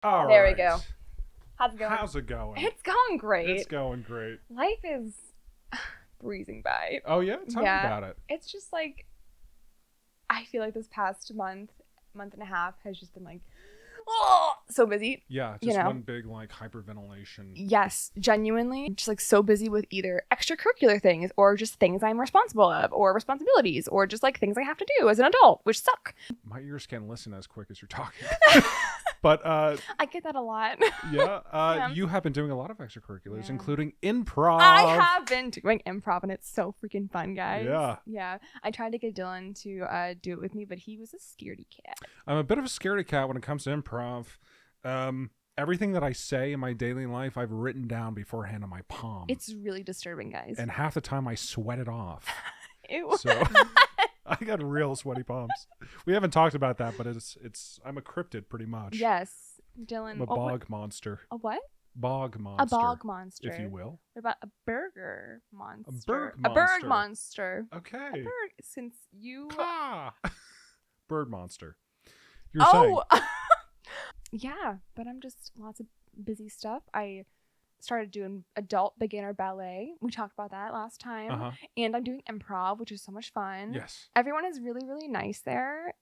All there right. we go. How's it going? How's it going? It's going great. It's going great. Life is breezing by. Oh, yeah? Tell me about it. It's just like, I feel like this past month and a half has just been like, oh, so busy. Yeah, just one big like hyperventilation. Yes, genuinely. Just like so busy with either extracurricular things or just things I'm responsible of or responsibilities or just like things I have to do as an adult, which suck. My ears can't listen as quick as you're talking. But I get that a lot. yeah, you have been doing a lot of extracurriculars, including improv. I have been doing improv, and it's so freaking fun, guys. Yeah. I tried to get Dylan to do it with me, but he was a scaredy cat. I'm a bit of a scaredy cat when it comes to improv. Everything that I say in my daily life, I've written down beforehand on my palm. It's really disturbing, guys. And half the time I sweat it off. Ew. So I got real sweaty palms. We haven't talked about that, but I'm a cryptid pretty much. Yes, Dylan. I'm a bog monster. A what? Bog monster. A bog monster, if you will. What about a burger monster? A berg monster. A berg monster. Okay. A berg, since you. Bird monster. You're saying. Yeah, but I'm just lots of busy stuff. I started doing adult beginner ballet. We talked about that last time. Uh-huh. And I'm doing improv, which is so much fun. Yes. Everyone is really, really nice there.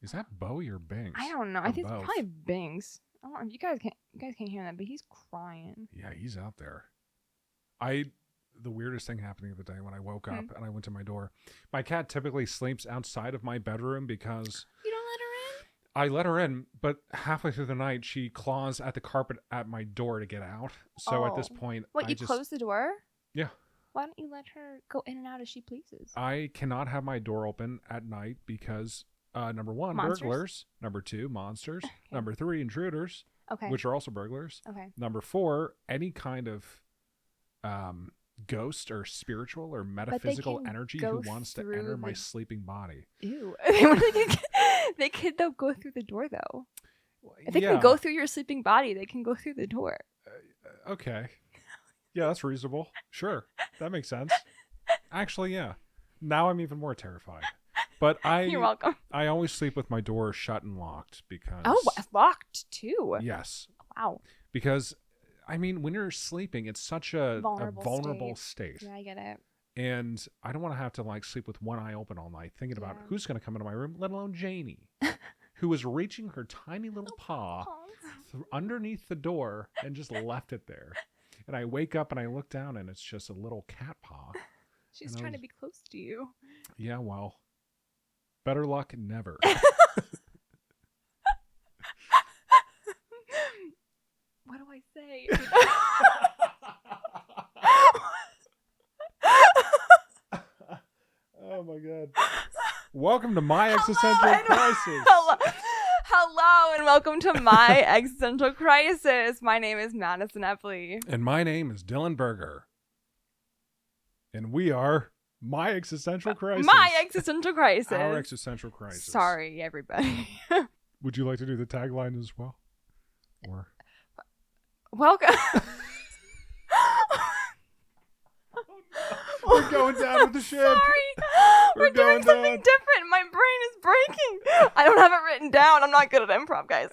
Is that Bowie or Binks? I don't know. Or I think both? it's probably Binks. I don't know. You guys can't hear that, but he's crying. Yeah, he's out there. The weirdest thing happened the other day when I woke up and I went to my door. My cat typically sleeps outside of my bedroom because You don't let her in? I let her in, but halfway through the night she claws at the carpet at my door to get out. So at this point, you close the door? Yeah. Why don't you let her go in and out as she pleases? I cannot have my door open at night because number one, Monsters? burglars. Number two, monsters. Okay. Number three, intruders, which are also burglars. Okay. Number four, any kind of ghost or spiritual or metaphysical energy who wants to enter my sleeping body. Ew. They could though go through the door though. If they can go through your sleeping body, they can go through the door. Okay. Yeah, that's reasonable. Sure. That makes sense. Actually, yeah. Now I'm even more terrified. But You're welcome. I always sleep with my door shut and locked because... Oh, locked too? Yes. Wow. Because, I mean, when you're sleeping, it's such a vulnerable state. Yeah, I get it. And I don't want to have to like sleep with one eye open all night thinking about who's going to come into my room, let alone Janie, who was reaching her tiny little paw underneath the door and just left it there. And I wake up and I look down and it's just a little cat paw. She's trying to be close to you. Yeah, well, better luck never. What do I say? Oh my God. Welcome to My Existential Crisis. Hello and welcome to My Existential Crisis. My name is Madison Epley. And my name is Dylan Berger. And we are My Existential Crisis. My Existential Crisis. Our Existential Crisis. Sorry, everybody. Would you like to do the tagline as well? Or welcome. We're going down with the ship. Sorry. We're doing something different. My brain is breaking. I don't have it written down. I'm not good at improv, guys.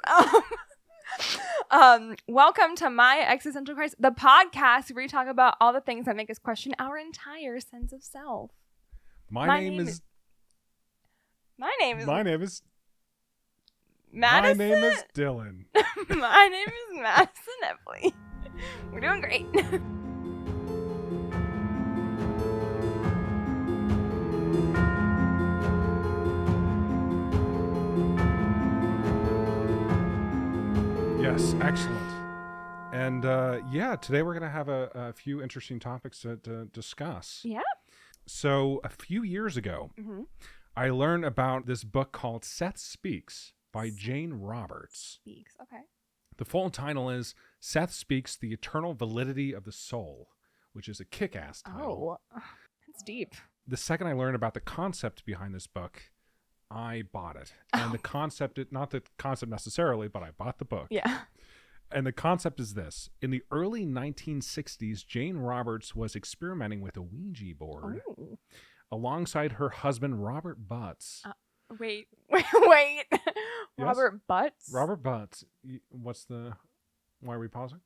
Welcome to My Existential Crisis, the podcast where we talk about all the things that make us question our entire sense of self. My name is Madison. My name is Dylan. My name is Madison Epley. We're doing great. Yes, excellent. And today we're going to have a few interesting topics to discuss. Yeah. So a few years ago, I learned about this book called Seth Speaks by Jane Roberts. Speaks, okay. The full title is Seth Speaks, The Eternal Validity of the Soul, which is a kick-ass title. Oh, that's deep. The second I learned about the concept behind this book, I bought it. And the concept, not the concept necessarily, but I bought the book. Yeah. And the concept is this. In the early 1960s, Jane Roberts was experimenting with a Ouija board alongside her husband, Robert Butts. Wait. Yes? Robert Butts? Robert Butts. Why are we pausing?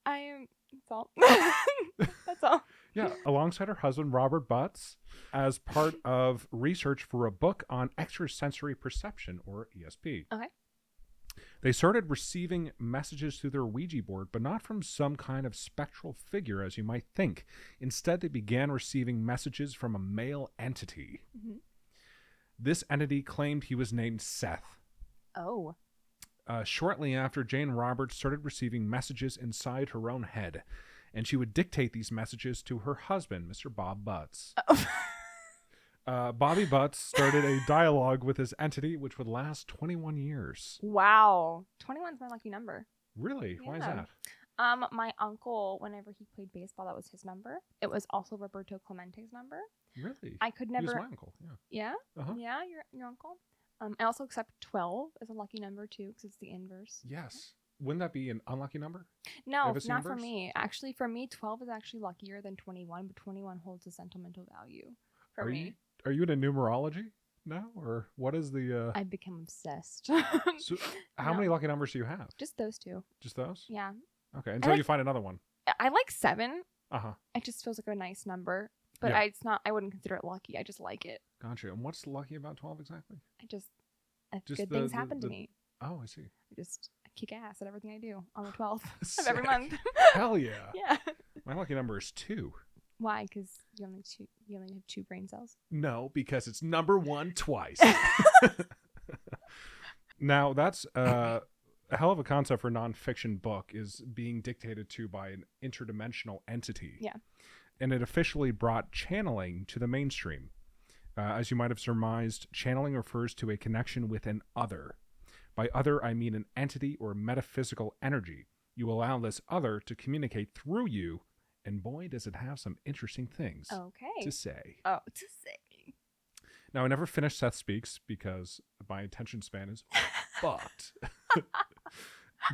That's all. That's all. Yeah, alongside her husband, Robert Butts, as part of research for a book on extrasensory perception, or ESP. Okay. They started receiving messages through their Ouija board, but not from some kind of spectral figure, as you might think. Instead, they began receiving messages from a male entity. Mm-hmm. This entity claimed he was named Seth. Oh. Shortly after, Jane Roberts started receiving messages inside her own head, and she would dictate these messages to her husband, Mr. Bob Butts. Bobby Butts started a dialogue with his entity, which would last 21 years. Wow. 21's my lucky number. Really? Yeah. Why is that? My uncle, whenever he played baseball, that was his number. It was also Roberto Clemente's number. Really? I could never. He was my uncle, yeah. Yeah? Uh-huh. Yeah, your uncle. I also accept 12 as a lucky number, too, because it's the inverse. Yes. Wouldn't that be an unlucky number? No, not for me. Actually, for me, 12 is actually luckier than 21, but 21 holds a sentimental value for me. Are you into numerology now? Or what is the... I've become obsessed. So how many lucky numbers do you have? Just those two. Just those? Yeah. Okay, until you find another one. I like 7. Uh-huh. It just feels like a nice number. But Yeah. it's not. I wouldn't consider it lucky. I just like it. Gotcha. And what's lucky about 12 exactly? Good things happen to me. Oh, I see. I kick ass at everything I do on the 12th of every month. Hell yeah. Yeah. My lucky number is 2. Why? Because you only have 2 brain cells. No, because it's number 1 twice. Now, that's a hell of a concept for a nonfiction book, is being dictated to by an interdimensional entity. Yeah. And it officially brought channeling to the mainstream. As you might have surmised, channeling refers to a connection with an other. By other, I mean an entity or metaphysical energy. You allow this other to communicate through you, and boy, does it have some interesting things to say. Oh, to say. Now, I never finished Seth Speaks because my attention span is fucked.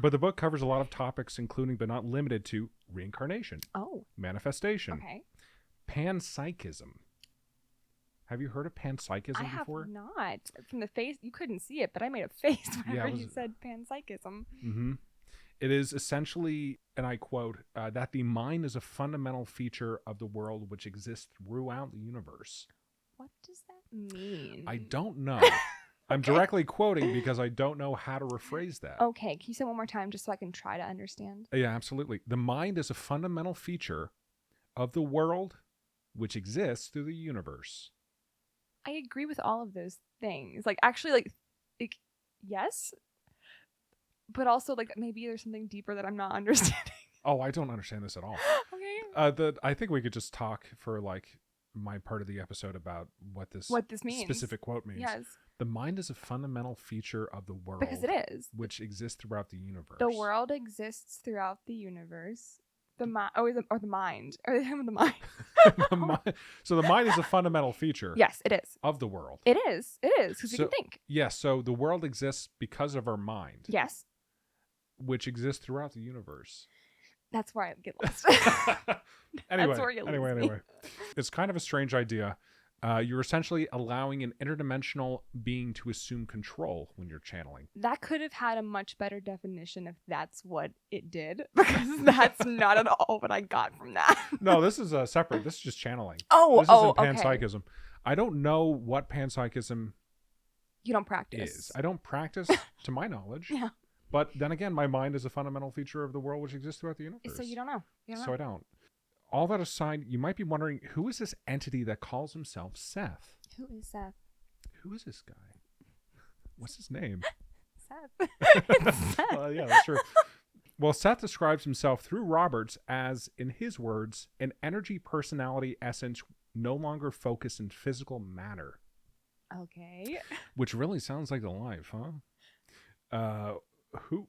But the book covers a lot of topics, including but not limited to reincarnation, manifestation, panpsychism. Have you heard of panpsychism before? I have not. From the face, you couldn't see it, but I made a face whenever you said panpsychism. Mm-hmm. It is essentially, and I quote, that the mind is a fundamental feature of the world which exists throughout the universe. What does that mean? I don't know. I'm directly quoting because I don't know how to rephrase that. Okay, can you say it one more time just so I can try to understand? Yeah, absolutely. The mind is a fundamental feature of the world which exists through the universe. I agree with all of those things. Like, actually, like yes, but also, like, maybe there's something deeper that I'm not understanding. Oh, I don't understand this at all. Okay. I think we could just talk for, like, my part of the episode about what this means. Specific quote means. Yes. The mind is a fundamental feature of the world. Because it is. Which exists throughout the universe. The world exists throughout the universe. The mind. Or the mind. Or the mind. So the mind is a fundamental feature. Yes, it is. Of the world. It is. It is. Because we can think. Yes. So the world exists because of our mind. Yes. Which exists throughout the universe. That's where I get lost. Anyway. That's where you lose me. It's kind of a strange idea. You're essentially allowing an interdimensional being to assume control when you're channeling. That could have had a much better definition if that's what it did, because that's not at all what I got from that. No, this is separate. This is just channeling. This isn't panpsychism. Okay. I don't know what panpsychism you don't practice. Is. I don't practice, to my knowledge. Yeah. But then again, my mind is a fundamental feature of the world which exists throughout the universe. So you don't know. I don't. All that aside, you might be wondering, who is this entity that calls himself Seth? Who is Seth? Who is this guy? What's his name? Seth. Seth. Yeah, that's true. Well, Seth describes himself through Roberts as, in his words, an energy personality essence no longer focused in physical matter. Okay. Which really sounds like the life, huh? Who?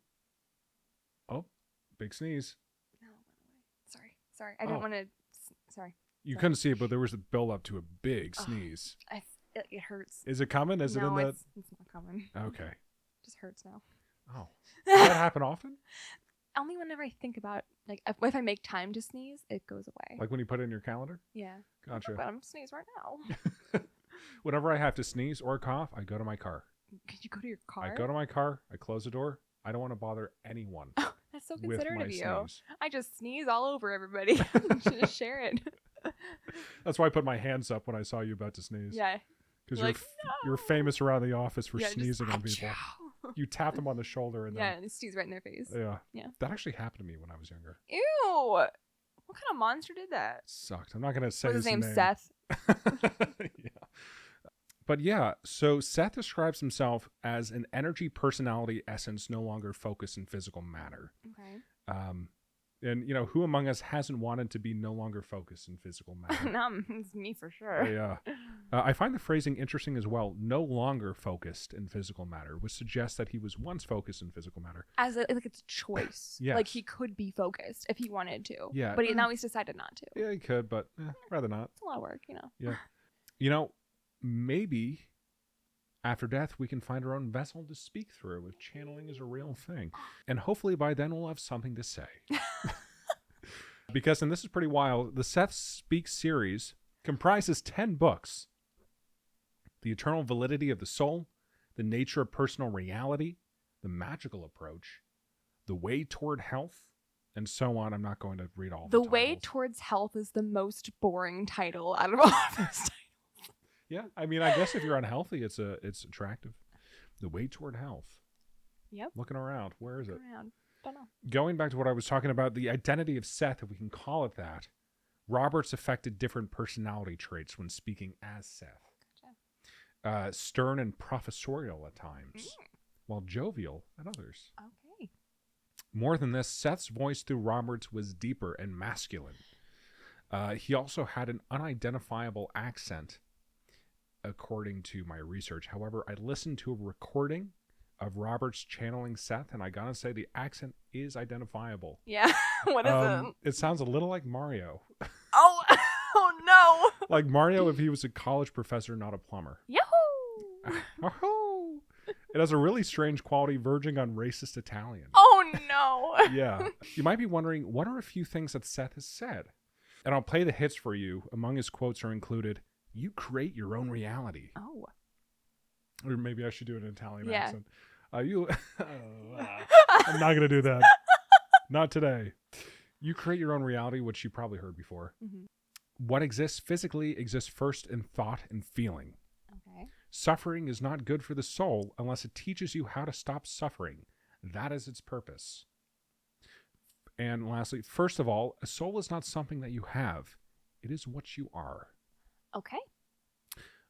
Oh, big sneeze. No, Sorry. I didn't want to. Sorry. You couldn't see it, but there was a build up to a big sneeze. It hurts. Is it coming? Is it in the? It's not coming. Okay. It just hurts now. Oh. Does that happen often? Only whenever I think about, like, if I make time to sneeze, it goes away. Like when you put it in your calendar? Yeah. Gotcha. But I'm sneeze right now. Whenever I have to sneeze or cough, I go to my car. Could you go to your car? I go to my car. I close the door. I don't want to bother anyone. That's so with considerate my of you. sneeze. I just sneeze all over everybody. Just share it. That's why I put my hands up when I saw you about to sneeze. Yeah. Because Like, you're famous around the office for Yeah, just sneezing on people. achoo. You tap them on the shoulder and Yeah, then and sneeze right in their face. yeah. That actually happened to me when I was younger. Ew. What kind of monster did that? Sucked. I'm not gonna say What's his name? name. Seth. Yeah. But yeah, so Seth describes himself as an energy personality essence no longer focused in physical matter. Okay. And who among us hasn't wanted to be no longer focused in physical matter? No, it's me for sure. Yeah. I find the phrasing interesting as well. No longer focused in physical matter, which suggests that he was once focused in physical matter. As like it's a choice. Yes. Like he could be focused if he wanted to. Yeah. But now he's decided not to. Yeah, he could, but rather not. It's a lot of work, Yeah. Maybe after death we can find our own vessel to speak through if channeling is a real thing. And hopefully by then we'll have something to say. Because, and this is pretty wild, the Seth Speaks series comprises 10 books. The Eternal Validity of the Soul, The Nature of Personal Reality, The Magical Approach, The Way Toward Health, and so on. I'm not going to read all The the Way titles. Towards Health is the most boring title out of all of those titles. Yeah, I mean, I guess if you're unhealthy, it's attractive. The Way Toward Health. Yep. Looking around. Where is it? Around. Don't know. Going back to what I was talking about, the identity of Seth, if we can call it that, Roberts affected different personality traits when speaking as Seth. Gotcha. Stern and professorial at times, while jovial at others. Okay. More than this, Seth's voice through Roberts was deeper and masculine. He also had an unidentifiable accent, according to my research. However, I listened to a recording of Roberts channeling Seth, and I gotta say the accent is identifiable. Yeah. What is it? It sounds a little like Mario. Oh no. Like Mario if he was a college professor, not a plumber. Yahoo! Oh, it has a really strange quality verging on racist Italian. Oh no. Yeah. You might be wondering, what are a few things that Seth has said? And I'll play the hits for you. Among his quotes are included, "You create your own reality." Oh. Or maybe I should do an Italian Yeah. accent. I'm not going to do that. Not today. You create your own reality, which you probably heard before. Mm-hmm. What exists physically exists first in thought and feeling. Okay. Suffering is not good for the soul unless it teaches you how to stop suffering. That is its purpose. And lastly, first of all, a soul is not something that you have. It is what you are. Okay.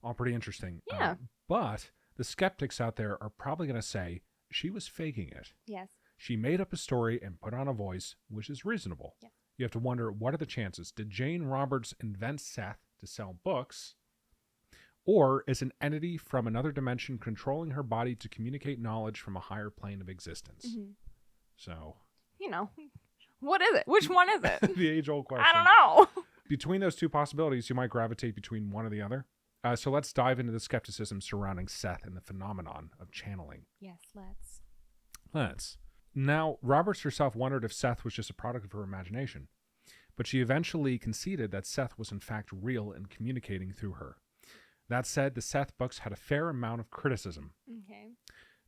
All pretty interesting. Yeah. But the skeptics out there are probably going to say she was faking it. Yes. She made up a story and put on a voice, which is reasonable. Yes. You have to wonder, what are the chances? Did Jane Roberts invent Seth to sell books? Or is an entity from another dimension controlling her body to communicate knowledge from a higher plane of existence? Mm-hmm. So, what is it? Which one is it? the age-old question. I don't know. Between those two possibilities, you might gravitate between one or the other. So let's dive into the skepticism surrounding Seth and the phenomenon of channeling. Yes, let's. Now, Roberts herself wondered if Seth was just a product of her imagination, but she eventually conceded that Seth was in fact real and communicating through her. That said, the Seth books had a fair amount of criticism. Okay.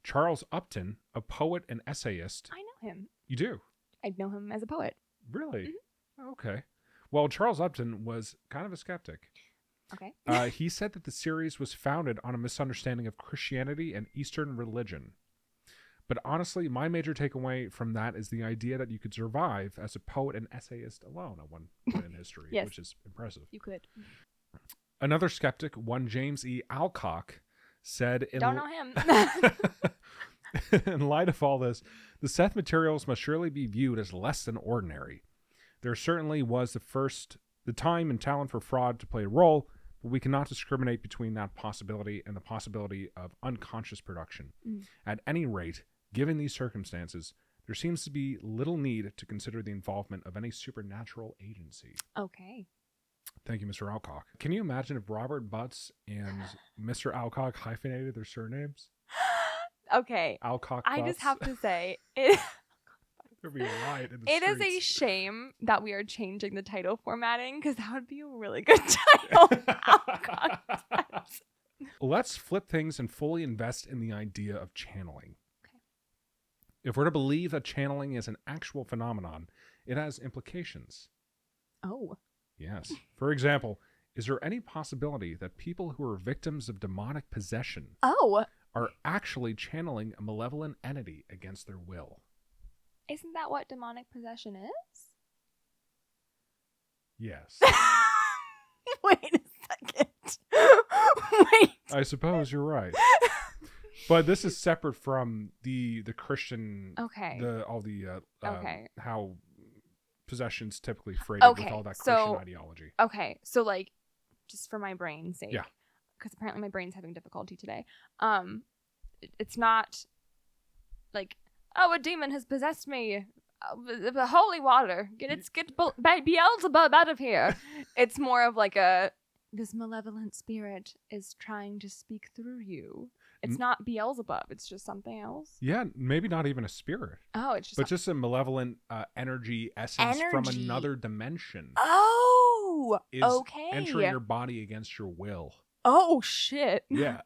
Charles Upton, a poet and essayist. I know him. You do? I know him as a poet. Really? Mm-hmm. Okay. Well, Charles Upton was kind of a skeptic. Okay. He said that the series was founded on a misunderstanding of Christianity and Eastern religion. But honestly, my major takeaway from that is the idea that you could survive as a poet and essayist alone at one point in history, Yes. which is impressive. You could. Another skeptic, one James E. Alcock, said... Don't know him. In light of all this, the Seth materials must surely be viewed as less than ordinary. There certainly was the time and talent for fraud to play a role, but we cannot discriminate between that possibility and the possibility of unconscious production. At any rate, given these circumstances, there seems to be little need to consider the involvement of any supernatural agency. Okay. Thank you, Mr. Alcock. Can you imagine if Robert Butts and Mr. Alcock hyphenated their surnames? Okay. Alcock I Butts? just have to say, it There'd be a riot in the is a streets. shame that we are changing the title formatting because that would be a really good title. Alcock. else. Let's flip things and fully invest in the idea of channeling. Okay. If we're to believe that channeling is an actual phenomenon, it has implications. Oh. Yes. For example, is there any possibility that people who are victims of demonic possession are actually channeling a malevolent entity against their will? Isn't that what demonic possession is? Yes. Wait a second. Wait. I suppose you're right. But this is separate from the Christian, Okay. how possession's typically freighted with all that Christian ideology. Okay, so like, just for my brain's sake, yeah, because apparently my brain's having difficulty today. It's not like, oh, a demon has possessed me. The holy water, get Beelzebub out of here. It's more of like this malevolent spirit is trying to speak through you. It's not Beelzebub. It's just something else. Yeah, maybe not even a spirit. Oh, it's just a malevolent energy essence from another dimension. Oh, is okay. Entering your body against your will. Oh shit. Yeah.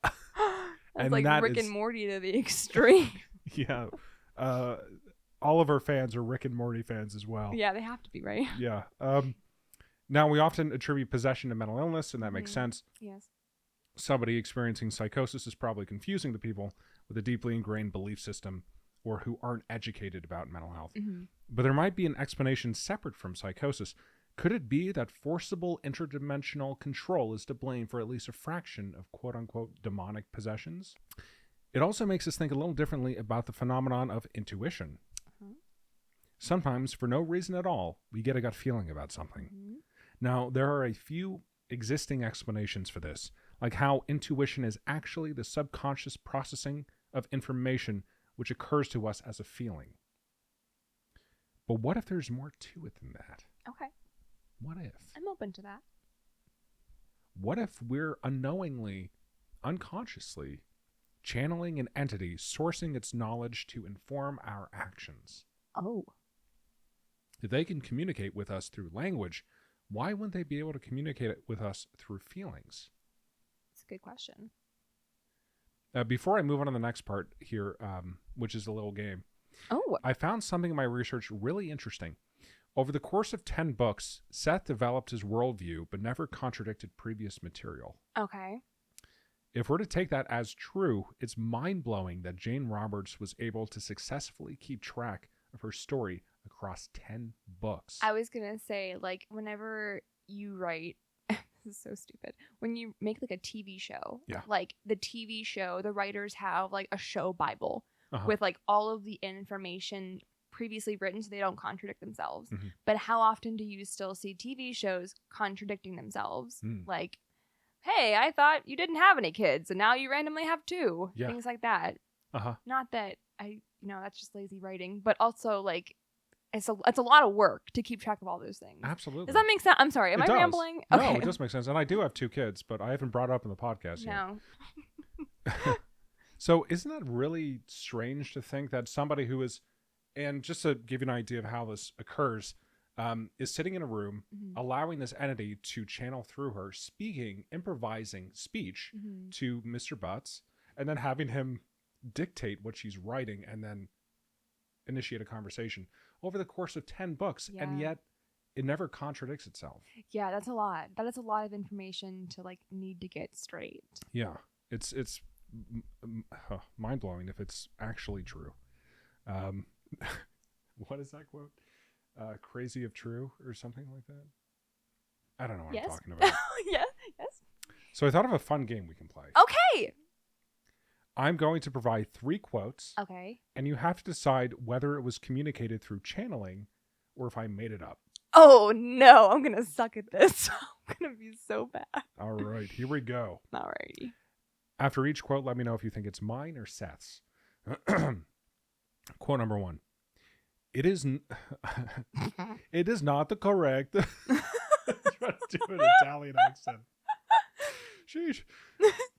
That's like Rick and Morty to the extreme. Yeah. All of our fans are Rick and Morty fans as well. Yeah, they have to be, right? Yeah. Now we often attribute possession to mental illness, and that makes sense. Yes. Somebody experiencing psychosis is probably confusing the people with a deeply ingrained belief system or who aren't educated about mental health. Mm-hmm. But there might be an explanation separate from psychosis. Could it be that forcible interdimensional control is to blame for at least a fraction of quote-unquote demonic possessions? It also makes us think a little differently about the phenomenon of intuition. Uh-huh. Sometimes, for no reason at all, we get a gut feeling about something. Mm-hmm. Now, there are a few existing explanations for this, like how intuition is actually the subconscious processing of information which occurs to us as a feeling. But what if there's more to it than that? Okay. What if? I'm open to that. What if we're unknowingly, unconsciously, channeling an entity, sourcing its knowledge to inform our actions? Oh. If they can communicate with us through language, why wouldn't they be able to communicate with us through feelings? That's a good question. Before I move on to the next part here, which is a little game, I found something in my research really interesting. Over the course of 10 books, Seth developed his worldview, but never contradicted previous material. Okay. If we're to take that as true, it's mind-blowing that Jane Roberts was able to successfully keep track of her story across 10 books. I was going to say, like, whenever you write, this is so stupid, when you make like a TV show, like the TV show, the writers have like a show Bible with like all of the information previously written so they don't contradict themselves. Mm-hmm. But how often do you still see TV shows contradicting themselves? Like, hey, I thought you didn't have any kids and now you randomly have 2. Yeah. Things like that. Not that that's just lazy writing, but also like it's a lot of work to keep track of all those things. Absolutely. Does that make sense? I'm sorry. Am I rambling? Okay. No, it does make sense. And I do have 2 kids, but I haven't brought it up in the podcast yet. No. So isn't that really strange to think that somebody who is, and just to give you an idea of how this occurs, is sitting in a room, allowing this entity to channel through her, speaking, improvising speech to Mr. Butts, and then having him dictate what she's writing and then initiate a conversation over the course of 10 books. Yeah. And yet it never contradicts itself. Yeah, that's a lot. That is a lot of information to like need to get straight. Yeah, it's mind-blowing if it's actually true. What is that quote? Crazy if true or something like that? I don't know what I'm talking about. Yes. So I thought of a fun game we can play. Okay. I'm going to provide 3 quotes. Okay. And you have to decide whether it was communicated through channeling or if I made it up. Oh, no. I'm going to suck at this. I'm going to be so bad. All right. Here we go. All righty. After each quote, let me know if you think it's mine or Seth's. Quote number 1. It is not the correct. I'm trying to do an Italian accent. Sheesh.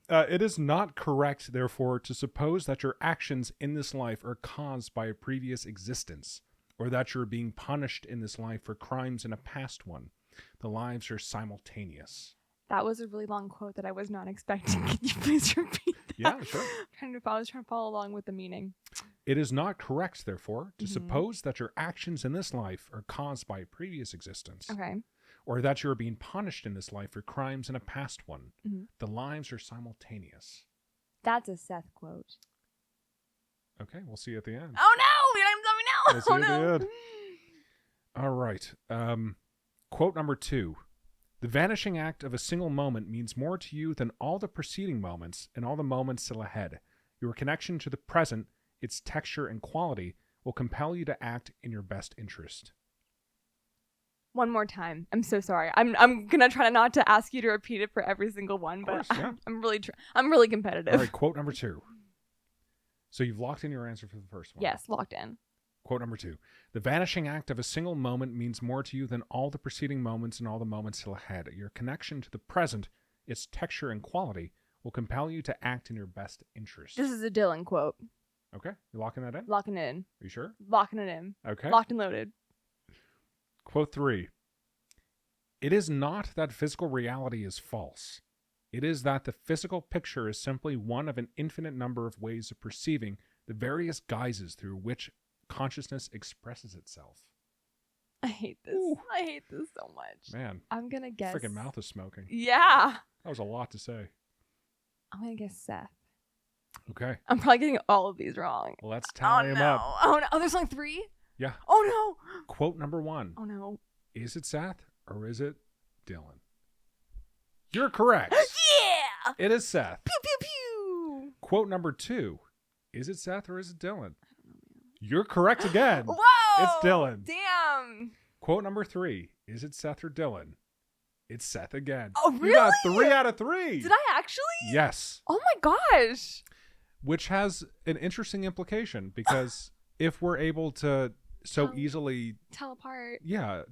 It is not correct, therefore, to suppose that your actions in this life are caused by a previous existence, or that you're being punished in this life for crimes in a past one. The lives are simultaneous. That was a really long quote that I was not expecting. Can you please repeat that? Yeah, sure. I was trying to follow along with the meaning. It is not correct, therefore, to suppose that your actions in this life are caused by a previous existence. Okay. Or that you are being punished in this life for crimes in a past one. The lives are simultaneous. That's a Seth quote. Okay, we'll see you at the end. Oh no! You're not telling me now! We'll see you at the end. All right. Quote number 2. The vanishing act of a single moment means more to you than all the preceding moments and all the moments still ahead. Your connection to the present, its texture and quality, will compel you to act in your best interest. One more time. I'm so sorry. I'm gonna try not to ask you to repeat it for every single one, but yeah. I'm really competitive. All right, quote number 2. So you've locked in your answer for the first one. Yes, locked in. Quote number 2. The vanishing act of a single moment means more to you than all the preceding moments and all the moments still ahead. Your connection to the present, its texture and quality, will compel you to act in your best interest. This is a Dylan quote. Okay. You locking that in? Locking it in. Are you sure? Locking it in. Okay. Locked and loaded. Quote 3. It is not that physical reality is false. It is that the physical picture is simply one of an infinite number of ways of perceiving the various guises through which consciousness expresses itself. I hate this. Ooh. I hate this so much. Man. I'm going to guess. Freaking mouth is smoking. Yeah. That was a lot to say. I'm going to guess Seth. Okay. I'm probably getting all of these wrong. Well, let's tally him up. Oh, no. Oh, there's only 3? Yeah. Oh, no. Quote number 1. Oh, no. Is it Seth or is it Dylan? You're correct. Yeah. It is Seth. Pew, pew, pew. Quote number 2. Is it Seth or is it Dylan? You're correct again. Whoa. It's Dylan. Damn. Quote number 3. Is it Seth or Dylan? It's Seth again. Oh, really? You got 3 out of 3. Did I actually? Yes. Oh, my gosh. Which has an interesting implication because if we're able to easily tell apart,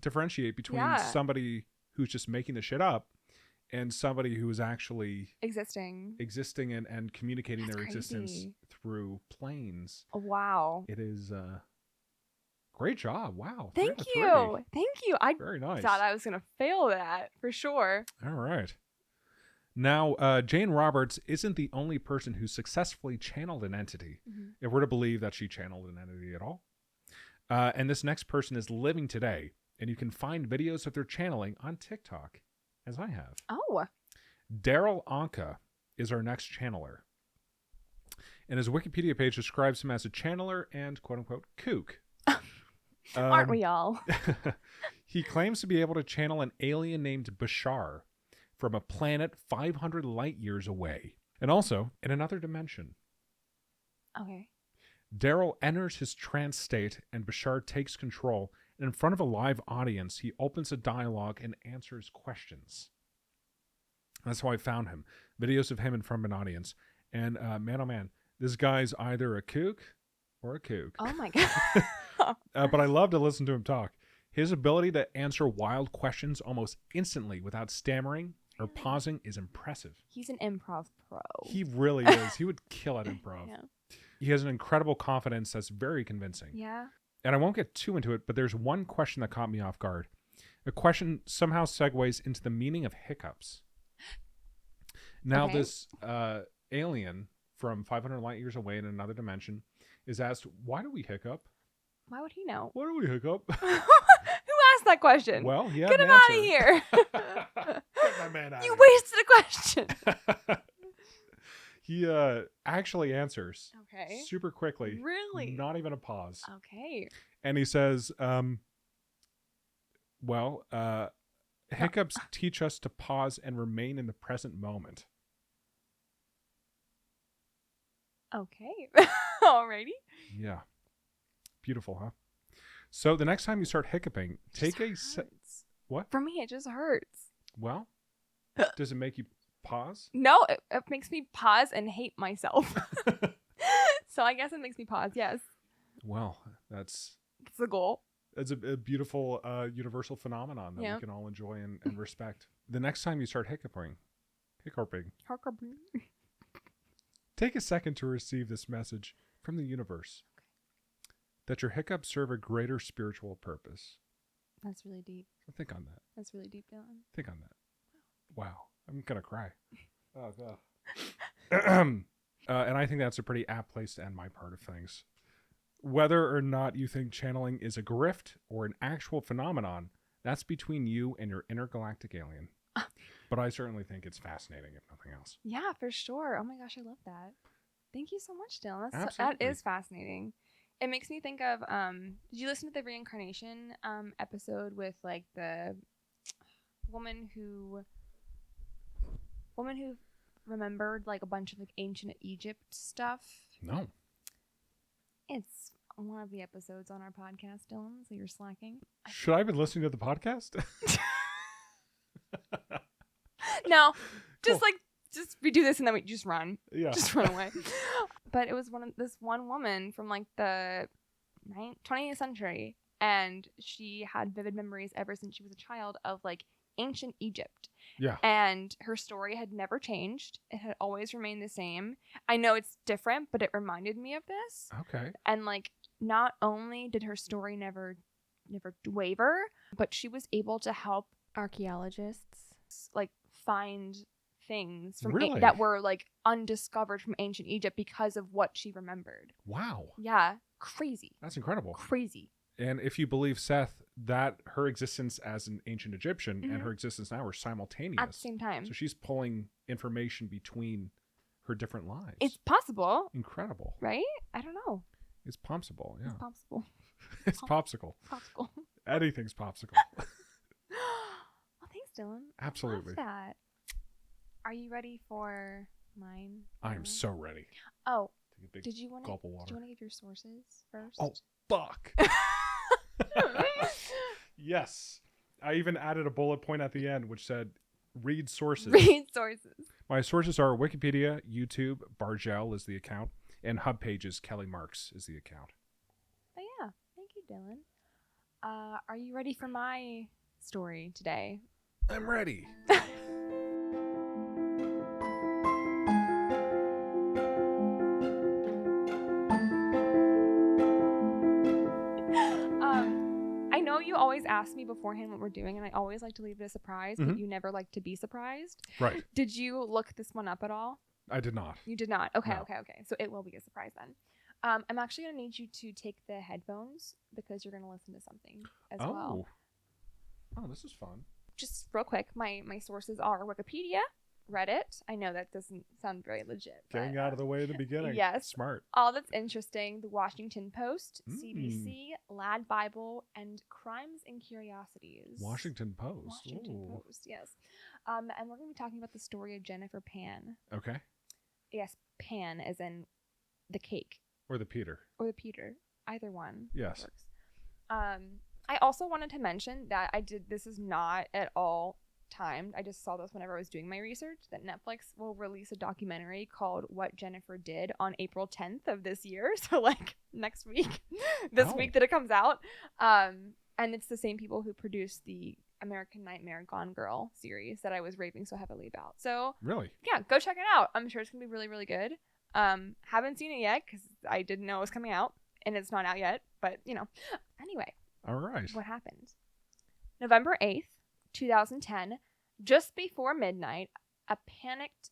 differentiate between somebody who's just making the shit up and somebody who is actually existing and communicating their existence through planes. Oh, wow. It is great job. Wow. Thank you. I Very nice. Thought I was going to fail that for sure. All right. Now, Jane Roberts isn't the only person who successfully channeled an entity, if we're to believe that she channeled an entity at all. And this next person is living today, and you can find videos of their channeling on TikTok, as I have. Oh. Daryl Anka is our next channeler. And his Wikipedia page describes him as a channeler and quote-unquote kook. Aren't we all? He claims to be able to channel an alien named Bashar from a planet 500 light years away, and also in another dimension. Okay. Daryl enters his trance state, and Bashar takes control, and in front of a live audience, he opens a dialogue and answers questions. That's how I found him. Videos of him in front of an audience. And man, oh man, this guy's either a kook or a kook. Oh my God. But I love to listen to him talk. His ability to answer wild questions almost instantly without stammering or pausing is impressive. He's an improv pro. He really is. He would kill at improv. Yeah. He has an incredible confidence that's very convincing. Yeah. And I won't get too into it, but there's one question that caught me off guard. A question somehow segues into the meaning of hiccups. Now, this alien from 500 light years away in another dimension is asked, why do we hiccup? Why would he know? Why do we hiccup? Who asked that question? Well, yeah. Get him out of here. Get my man out you of here. wasted a question. He actually answers super quickly. Really? Not even a pause. Okay. And he says, hiccups teach us to pause and remain in the present moment. Okay. Alrighty. Yeah. Beautiful, huh? So the next time you start hiccuping, take a... What? For me, it just hurts. Well, does it make you pause? No, it makes me pause and hate myself. So I guess it makes me pause, yes. Well, that's the goal. It's a beautiful universal phenomenon that we can all enjoy and respect. The next time you start hiccuping, take a second to receive this message from the universe. That your hiccups serve a greater spiritual purpose. That's really deep. So think on that. That's really deep, Dylan. Think on that. Wow. I'm going to cry. Oh, God. And I think that's a pretty apt place to end my part of things. Whether or not you think channeling is a grift or an actual phenomenon, that's between you and your intergalactic alien. But I certainly think it's fascinating, if nothing else. Yeah, for sure. Oh my gosh, I love that. Thank you so much, Dylan. Absolutely. That is fascinating. It makes me think of, did you listen to the reincarnation episode with like the woman who remembered like a bunch of like ancient Egypt stuff? No. It's one of the episodes on our podcast, Dylan, so you're slacking. Should I have been listening to the podcast? No, just we do this and then we just run. Yeah. Just run away. But it was this one woman from like the 20th century, and she had vivid memories ever since she was a child of like ancient Egypt. Yeah. And her story had never changed. It had always remained the same. I know it's different, but it reminded me of this. Okay. And like, not only did her story never waver, but she was able to help archaeologists like find things from that were like undiscovered from ancient Egypt because of what she remembered. Wow. Yeah. Crazy. That's incredible. Crazy. And if you believe Seth, that her existence as an ancient Egyptian and her existence now are simultaneous. At the same time. So she's pulling information between her different lives. It's possible. Incredible. Right? I don't know. It's popsicle, yeah. It's popsicle. It's popsicle. Popsicle. Anything's popsicle. Well, thanks, Dylan. Absolutely. I love that. Are you ready for mine? I'm so ready. Oh, did you want to give your sources first? Oh, fuck. Yes. I even added a bullet point at the end which said, read sources. Read sources. My sources are Wikipedia, YouTube, Bargel is the account, and Hub Pages, Kelly Marks is the account. Oh, yeah. Thank you, Dylan. Are you ready for my story today? I'm ready. I know you always ask me beforehand what we're doing, and I always like to leave it a surprise, but you never like to be surprised. Right. Did you look this one up at all? I did not. You did not? Okay, No. okay. So it will be a surprise then. I'm actually going to need you to take the headphones because you're going to listen to something as well. Oh, this is fun. Just real quick, my sources are Wikipedia, Reddit. I know that doesn't sound very legit. Getting out of the way in the beginning. Yes. Smart. All that's interesting, the Washington Post, CBC, Lad Bible, and Crimes and Curiosities. Washington Post. Washington Post, yes. And we're going to be talking about the story of Jennifer Pan. Okay. Yes, Pan as in the cake. Or the Peter. Or the Peter. Either one. Yes. Works. I also wanted to mention that this is not at all timed. I just saw this whenever I was doing my research, that Netflix will release a documentary called What Jennifer Did on April 10th of this year. So like next week, week that it comes out. And it's the same people who produced the American Nightmare Gone Girl series that I was raving so heavily about. So really, yeah, go check it out. I'm sure it's gonna be really, really good. Haven't seen it yet because I didn't know it was coming out, and it's not out yet. But anyway. All right. What happened? November 8th, 2010, just before midnight, a panicked...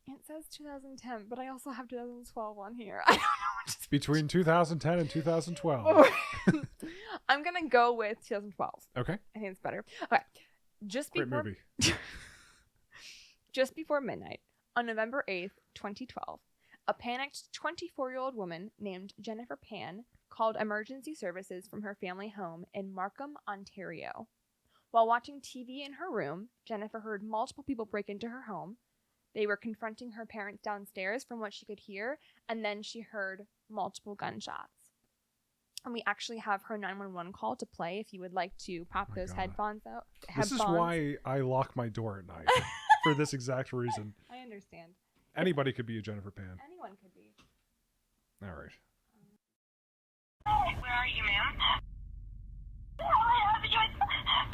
It says 2010, but I also have 2012 on here. I don't know what to... Between 2010 and 2012. I'm going to go with 2012. Okay. I think it's better. Okay. Great movie. Just before midnight, on November 8th, 2012, a panicked 24-year-old woman named Jennifer Pan called emergency services from her family home in Markham, Ontario. While watching TV in her room, Jennifer heard multiple people break into her home. They were confronting her parents downstairs from what she could hear, and then she heard multiple gunshots. And we actually have her 911 call to play if you would like to pop those headphones out. This is why I lock my door at night, for this exact reason. I understand. Anybody could be a Jennifer Pan. Anyone could be. All right. Where are you, ma'am?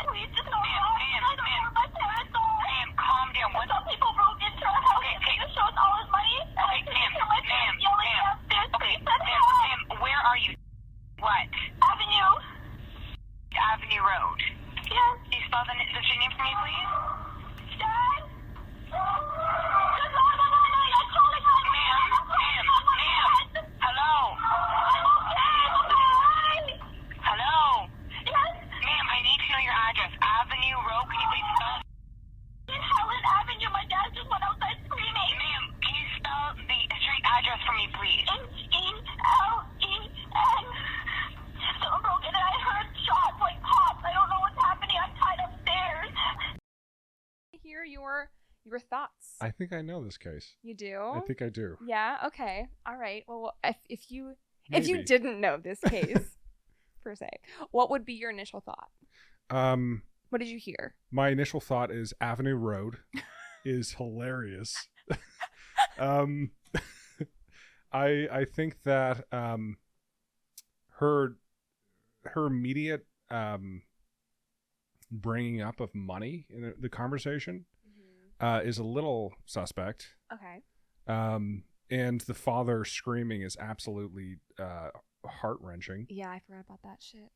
Please just go home. Ma'am, calm down. What? Some people broke into our house. Okay, to show us all his money. Okay, ma'am, where are you? What? Avenue Road. Yeah. spell the street name for me, please? Dad? You're calling on me. Ma'am. Hello. Hello. Yes? Ma'am, I need to know your address. Avenue Road, can you please spell? In Helen Avenue, my dad just went outside screaming. Ma'am, can you spell the street address for me, please? H-E-L-E-N. Someone broke in and I heard shots like pops. I don't know what's happening. I'm tied upstairs. Hear your thoughts. I think I know this case. You do? I think I do. Yeah. Okay. All right. Well, if you Maybe. didn't know this case per se, what would be your initial thought? What did you hear? My initial thought is Avenue Road is hilarious. I think that her immediate bringing up of money in the conversation is a little suspect. Okay. And the father screaming is absolutely heart-wrenching. Yeah, I forgot about that shit.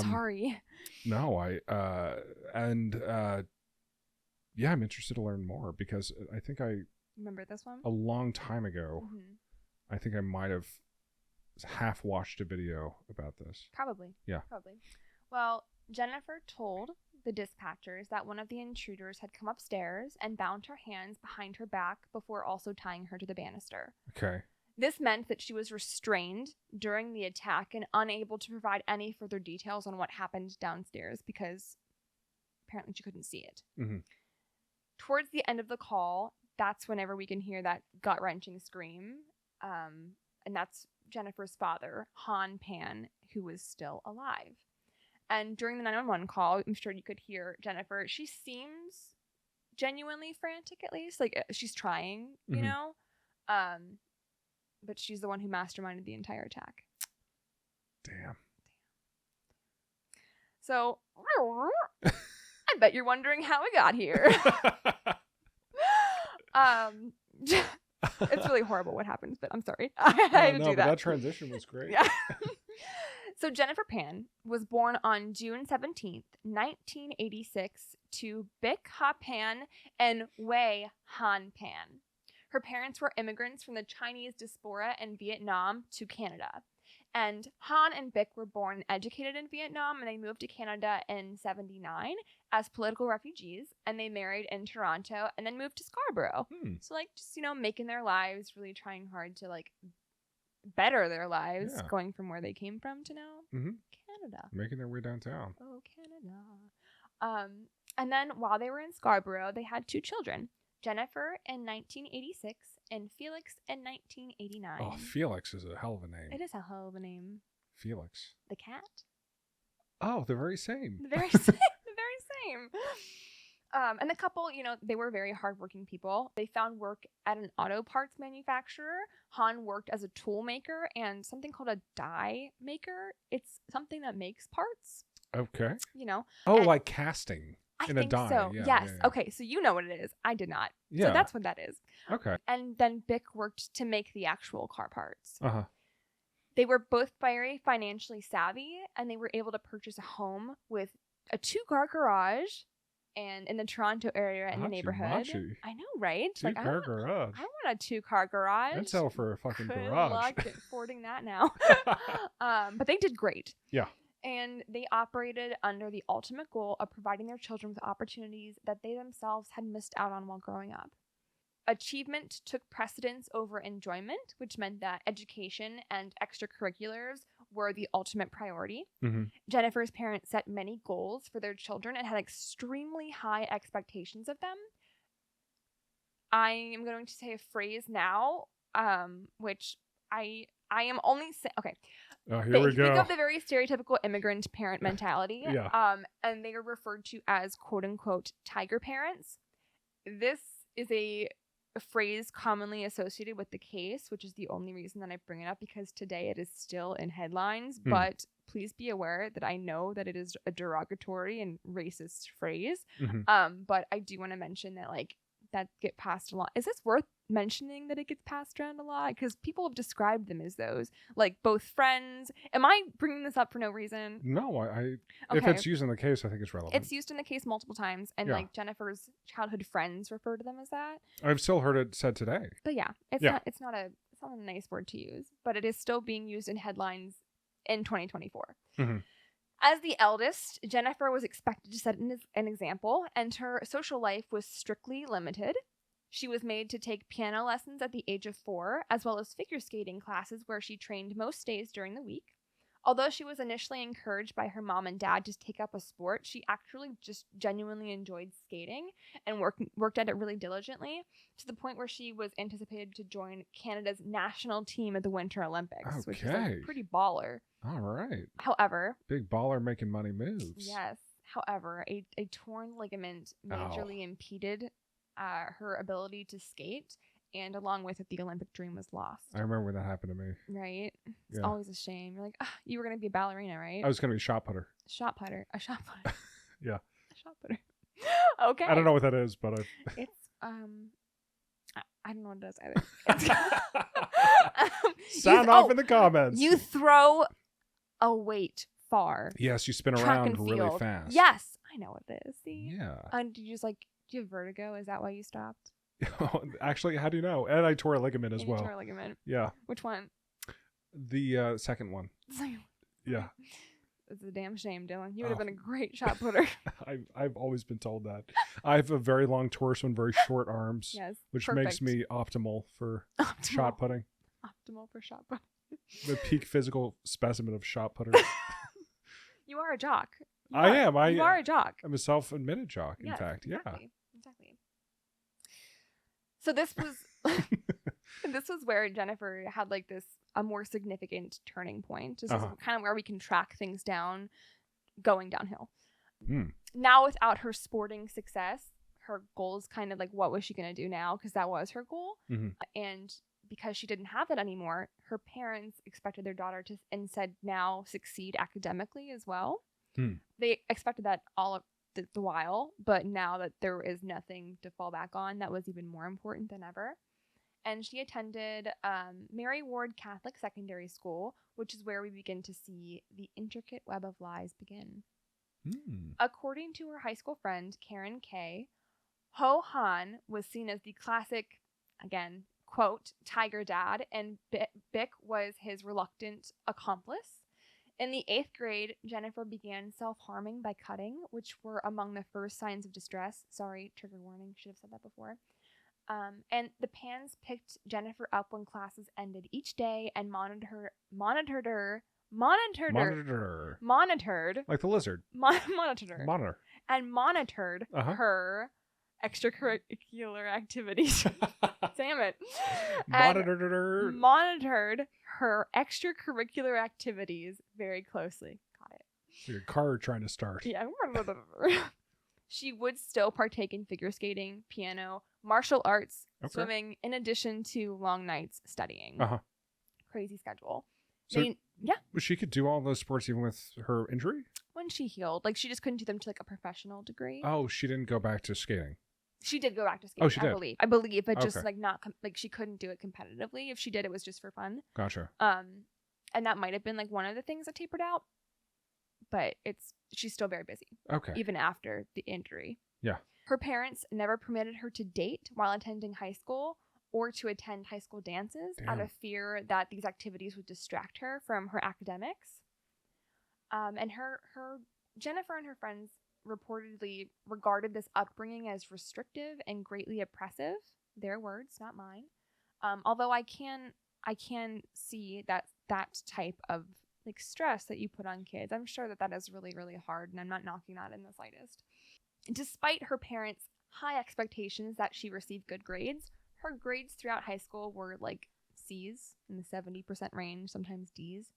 Sorry. No, yeah, I'm interested to learn more because I think I remember this one a long time ago. I think I might have half watched a video about this. Probably. Yeah. Probably. Well, Jennifer told the dispatchers that one of the intruders had come upstairs and bound her hands behind her back before also tying her to the banister. Okay. This meant that she was restrained during the attack and unable to provide any further details on what happened downstairs because apparently she couldn't see it. Towards the end of the call, that's whenever we can hear that gut-wrenching scream. And that's Jennifer's father, Han Pan, who was still alive. And during the 911 call, I'm sure you could hear Jennifer. She seems genuinely frantic, at least. Like, she's trying, you know? But she's the one who masterminded the entire attack. Damn. So, I bet you're wondering how we got here. It's really horrible what happens, but I'm sorry. I had to do that. But that transition was great. Yeah. So Jennifer Pan was born on June 17th, 1986 to Bic Ha Pan and Wei Han Pan. Her parents were immigrants from the Chinese diaspora in Vietnam to Canada. And Han and Bic were born and educated in Vietnam, and they moved to Canada in 1979 as political refugees, and they married in Toronto and then moved to Scarborough. So, like, just, you know, making their lives, really trying hard to, like, better their lives, going from where they came from to now Canada. Making their way downtown. Oh, Canada. And then while they were in Scarborough, they had 2 children. Jennifer in 1986 and Felix in 1989. Oh, Felix is a hell of a name. It is a hell of a name. Felix. The cat? Oh, the very same. The very same. The very same. And the couple, you know, they were very hardworking people. They found work at an auto parts manufacturer. Han worked as a tool maker and something called a die maker. It's something that makes parts. Okay. You know. Oh, like casting. I in think a die. so. Yeah, yes. Yeah. Okay. So you know what it is. I did not. Yeah. So that's what that is. Okay. And then Bic worked to make the actual car parts. Uh-huh. They were both very financially savvy, and they were able to purchase a home with a 2-car garage, and in the Toronto area in the neighborhood. I know, right? 2-car garage. I want a 2-car garage. I'd sell for a fucking Good garage. luck affording that now. But they did great. Yeah. And they operated under the ultimate goal of providing their children with opportunities that they themselves had missed out on while growing up. Achievement took precedence over enjoyment, which meant that education and extracurriculars were the ultimate priority. Jennifer's parents set many goals for their children and had extremely high expectations of them. I am going to say a phrase now, which I am only saying, okay. Oh, here we go. Think of the very stereotypical immigrant parent mentality. Yeah. And they are referred to as quote unquote tiger parents. This is a phrase commonly associated with the case, which is the only reason that I bring it up, because today it is still in headlines. But please be aware that I know that it is a derogatory and racist phrase. But I do want to mention that, like, that get passed along. Is this worth mentioning that it gets passed around a lot because people have described them as those, like both friends. Am I bringing this up for no reason? No, if it's used in the case, I think it's relevant. It's used in the case multiple times, and like Jennifer's childhood friends refer to them as that. I've still heard it said today. But it's not a nice word to use, but it is still being used in headlines in 2024. Mm-hmm. As the eldest, Jennifer was expected to set an example, and her social life was strictly limited. She was made to take piano lessons at the age of 4, as well as figure skating classes where she trained most days during the week. Although she was initially encouraged by her mom and dad to take up a sport, she actually just genuinely enjoyed skating and worked at it really diligently, to the point where she was anticipated to join Canada's national team at the Winter Olympics, which is like pretty baller. All right. However, big baller making money moves. Yes. However, a torn ligament majorly impeded her ability to skate, and along with it, the Olympic dream was lost. I remember when that happened to me. Right? It's always a shame. You're like, you were going to be a ballerina, right? I was going to be a shot putter. A shot putter. Yeah. A shot putter. Okay. I don't know what that is, but it's I don't know what it is either. Sound off in the comments. You throw a weight far. Yes, you spin around really fast. Yes, I know what it is. See? Yeah. Do you have vertigo? Is that why you stopped? Actually, how do you know? And I tore a ligament as well. You tore a ligament. Yeah. Which one? The second one. Yeah. It's a damn shame, Dylan. You would have been a great shot putter. I've always been told that. I have a very long torso and very short arms. Yes. Which makes me optimal for shot putting. Optimal for shot putting. The peak physical specimen of shot putter. You are a jock. You are a jock. I'm a self-admitted jock, in fact. Exactly. So this was where Jennifer had like a more significant turning point. This is kind of where we can track things down, going downhill. Now, without her sporting success, her goal is kind of like, what was she going to do now? Because that was her goal. Mm-hmm. And because she didn't have that anymore, her parents expected their daughter to instead now succeed academically as well. They expected that all of the while, but now that there is nothing to fall back on, that was even more important than ever. And she attended Mary Ward Catholic Secondary School, which is where we begin to see the intricate web of lies begin. According to her high school friend, Karen Kay, Ho Han was seen as the classic, again, quote, tiger dad, and Bick was his reluctant accomplice. In the 8th grade, Jennifer began self-harming by cutting, which were among the first signs of distress. Sorry, trigger warning, should have said that before. And the Pans picked Jennifer up when classes ended each day and monitored like the lizard. Monitored her extracurricular activities. Damn it. Monitored her extracurricular activities very closely. Got it. So your car trying to start. Yeah. She would still partake in figure skating, piano, martial arts, swimming, in addition to long nights studying. Crazy schedule. So she could do all those sports even with her injury? When she healed. Like, she just couldn't do them to, like, a professional degree. Oh, she didn't go back to skating. She did go back to skating, she did? I believe, but just, like, not, like, she couldn't do it competitively. If she did, it was just for fun. Gotcha. And that might have been, like, one of the things that tapered out. But she's still very busy. Okay. Even after the injury. Yeah. Her parents never permitted her to date while attending high school or to attend high school dances out of fear that these activities would distract her from her academics. And Jennifer and her friends reportedly regarded this upbringing as restrictive and greatly oppressive. Their words, not mine. Although I can see that type of like stress that you put on kids. I'm sure that is really, really hard, and I'm not knocking that in the slightest. Despite her parents' high expectations that she receive good grades, her grades throughout high school were like C's in the 70% range, sometimes D's.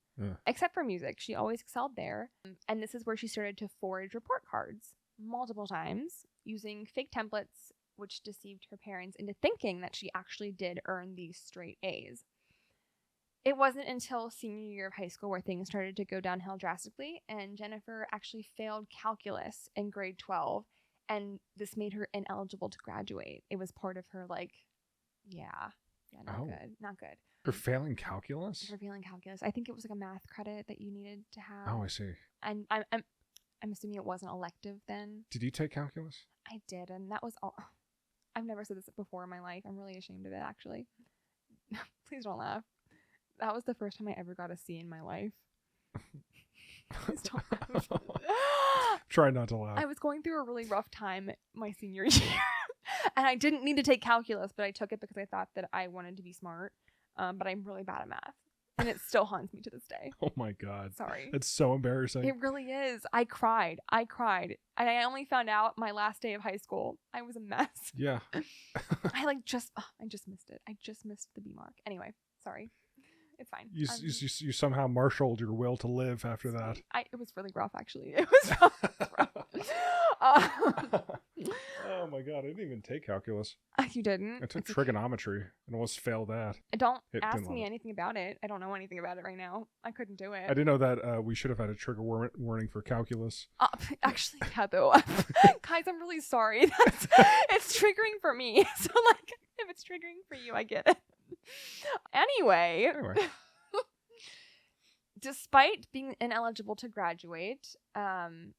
Except for music. She always excelled there. And this is where she started to forge report cards multiple times using fake templates, which deceived her parents into thinking that she actually did earn these straight A's. It wasn't until senior year of high school where things started to go downhill drastically, and Jennifer actually failed calculus in grade 12, and this made her ineligible to graduate. It was part of her, like, Yeah. Yeah, not good. Not good. For failing calculus? For failing calculus. I think it was like a math credit that you needed to have. Oh, I see. And I'm assuming it wasn't elective then. Did you take calculus? I did, and that was all. I've never said this before in my life. I'm really ashamed of it, actually. Please don't laugh. That was the first time I ever got a C in my life. Please don't laugh. Try not to laugh. I was going through a really rough time my senior year. And I didn't need to take calculus, but I took it because I thought that I wanted to be smart. But I'm really bad at math. And it still haunts me to this day. Oh my God. Sorry. It's so embarrassing. It really is. I cried. And I only found out my last day of high school. I was a mess. Yeah. I just missed it. I just missed the B mark. Anyway, sorry. It's fine. You somehow marshaled your will to live after that. It was really rough, actually. It was rough. Oh my God, I didn't even take calculus. You didn't? I took trigonometry and almost failed that. Don't ask me anything about it. I don't know anything about it right now. I couldn't do it. I didn't know that we should have had a trigger warning for calculus. Actually, yeah, though. Guys, I'm really sorry. It's triggering for me. So, if it's triggering for you, I get it. Anyway. Despite being ineligible to graduate, I'm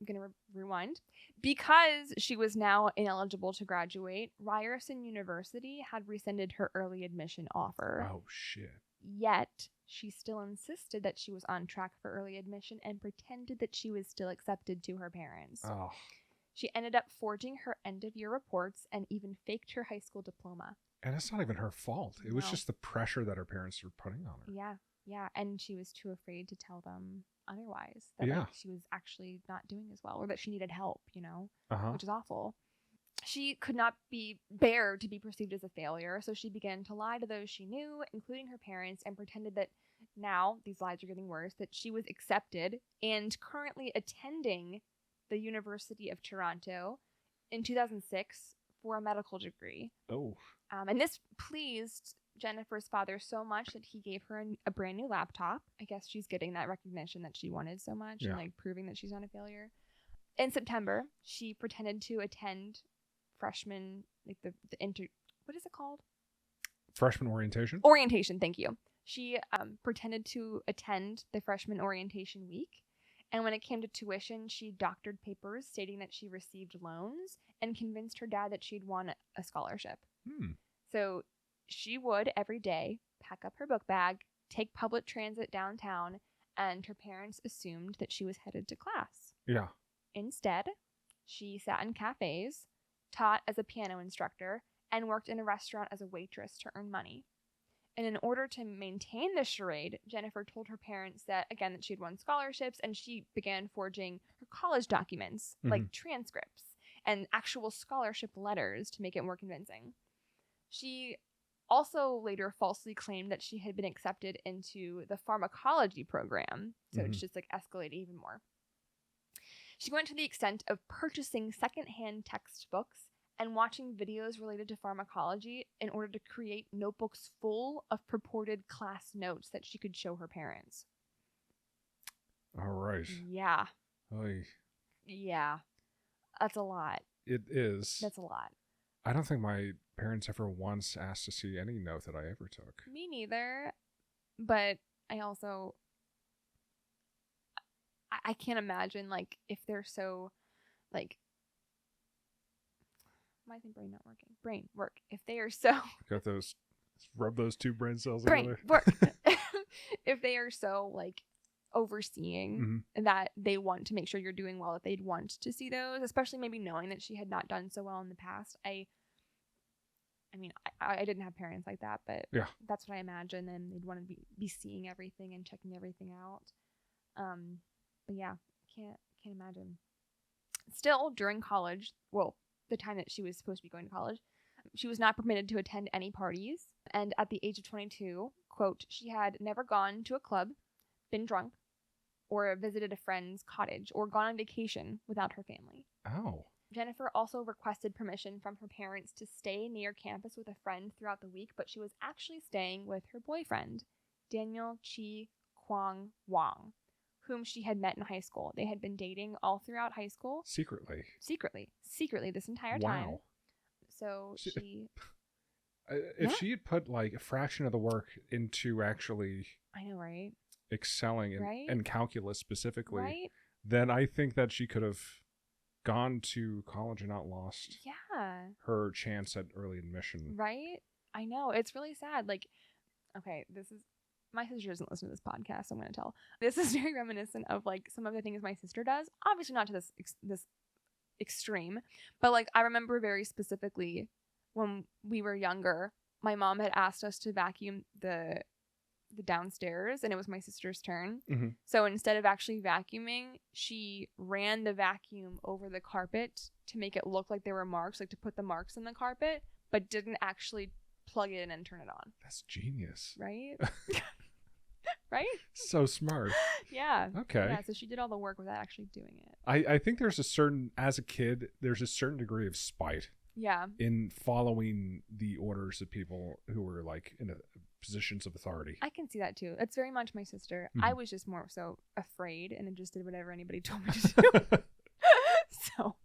gonna rewind. Because she was now ineligible to graduate, Ryerson University had rescinded her early admission offer. Oh, shit. Yet, she still insisted that she was on track for early admission and pretended that she was still accepted to her parents. Oh. She ended up forging her end-of-year reports and even faked her high school diploma. And it's not even her fault. It was just the pressure that her parents were putting on her. Yeah. And she was too afraid to tell them otherwise. That she was actually not doing as well, or that she needed help, which is awful. She could not bear to be perceived as a failure, so she began to lie to those she knew, including her parents, and pretended that now, these lies are getting worse, that she was accepted and currently attending the University of Toronto in 2006 for a medical degree. Oh. And this pleased Jennifer's father so much that he gave her a brand new laptop. I guess she's getting that recognition that she wanted so much and proving that she's not a failure. In September, she pretended to attend freshman, what is it called? Freshman orientation? Orientation, thank you. She pretended to attend the freshman orientation week. And when it came to tuition, she doctored papers stating that she received loans and convinced her dad that she'd won a scholarship. So she would every day pack up her book bag, take public transit downtown, and her parents assumed that she was headed to class. Yeah. Instead, she sat in cafes, taught as a piano instructor, and worked in a restaurant as a waitress to earn money. And in order to maintain this charade, Jennifer told her parents that she had won scholarships, and she began forging her college documents, like transcripts and actual scholarship letters to make it more convincing. She also later falsely claimed that she had been accepted into the pharmacology program, so it's just escalated even more. She went to the extent of purchasing secondhand textbooks and watching videos related to pharmacology in order to create notebooks full of purported class notes that she could show her parents. All right. Yeah. Oy. Yeah. That's a lot. It is. That's a lot. I don't think my parents ever once asked to see any note that I ever took. Me neither. But I also... I can't imagine, if they're so, why is my brain not working? Brain, work. If they are so... Got those... Rub those two brain cells brain, together. Work. If they are so, overseeing that they want to make sure you're doing well, that they'd want to see those, especially maybe knowing that she had not done so well in the past. I didn't have parents like that, but that's what I imagine. And they'd want to be seeing everything and checking everything out. But yeah, can't imagine. Still, during college, the time that she was supposed to be going to college, she was not permitted to attend any parties. And at the age of 22, quote, she had never gone to a club, been drunk, or visited a friend's cottage, or gone on vacation without her family. Oh. Jennifer also requested permission from her parents to stay near campus with a friend throughout the week, but she was actually staying with her boyfriend, Daniel Chi Kwang Wang, whom she had met in high school. They had been dating all throughout high school. Secretly Secretly this entire time. Wow. So she if she had put like a fraction of the work into actually, I know, right? excelling in calculus specifically, right? Then I think that she could have gone to college and not lost her chance at early admission. Right? I know. It's really sad. Like, okay, my sister doesn't listen to this podcast, so I'm going to tell. This is very reminiscent of like some of the things my sister does. Obviously not to this extreme, but like I remember very specifically when we were younger, my mom had asked us to vacuum the downstairs, and it was my sister's turn. Mm-hmm. So instead of actually vacuuming, she ran the vacuum over the carpet to make it look like there were marks, like to put the marks in the carpet, but didn't actually plug it in and turn it on. That's genius. Right? Right? So smart. Yeah. Okay. Yeah, so she did all the work without actually doing it. I think as a kid, there's a certain degree of spite. Yeah. In following the orders of people who were like in positions of authority. I can see that too. It's very much my sister. Mm-hmm. I was just more so afraid and just did whatever anybody told me to do. So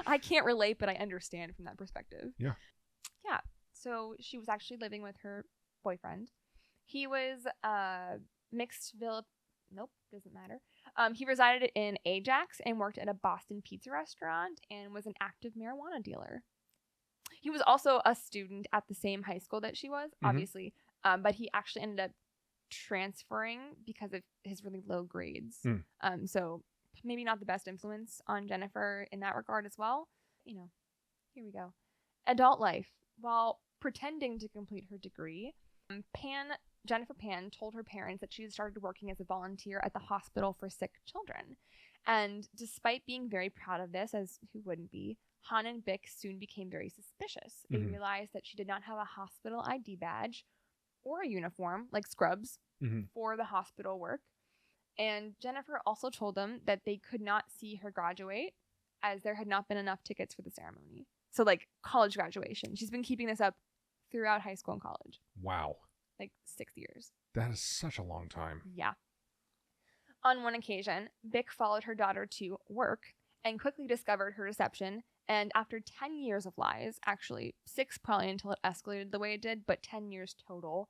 I can't relate, but I understand from that perspective. Yeah. Yeah. So she was actually living with her boyfriend. He was Nope, doesn't matter. He resided in Ajax and worked at a Boston pizza restaurant and was an active marijuana dealer. He was also a student at the same high school that she was, obviously, but he actually ended up transferring because of his really low grades. So maybe not the best influence on Jennifer in that regard as well. You know, here we go. Adult life. While pretending to complete her degree, Jennifer Pan told her parents that she had started working as a volunteer at the hospital for sick children. And despite being very proud of this, as who wouldn't be, Han and Bick soon became very suspicious. They realized that she did not have a hospital ID badge or a uniform, like scrubs, for the hospital work. And Jennifer also told them that they could not see her graduate as there had not been enough tickets for the ceremony. So, like, college graduation. She's been keeping this up throughout high school and college. Wow. Like 6 years. That is such a long time. Yeah. On one occasion, Bick followed her daughter to work and quickly discovered her deception. And after 10 years of lies, actually 6 probably until it escalated the way it did, but 10 years total,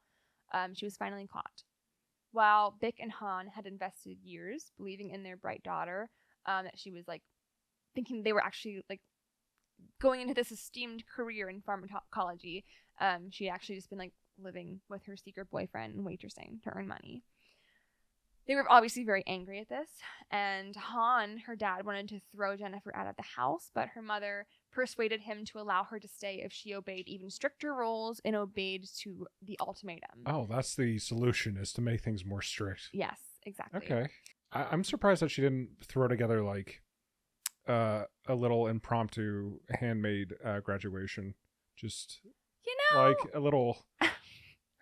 she was finally caught. While Bick and Han had invested years believing in their bright daughter, that she was like thinking they were actually like going into this esteemed career in pharmacology, she had actually just been like living with her secret boyfriend and waitressing to earn money. They were obviously very angry at this, and Han, her dad, wanted to throw Jennifer out of the house, but her mother persuaded him to allow her to stay if she obeyed even stricter rules and obeyed to the ultimatum. Oh, that's the solution, is to make things more strict. Yes, exactly. Okay. I'm surprised that she didn't throw together like a little impromptu handmade graduation. Just, like a little...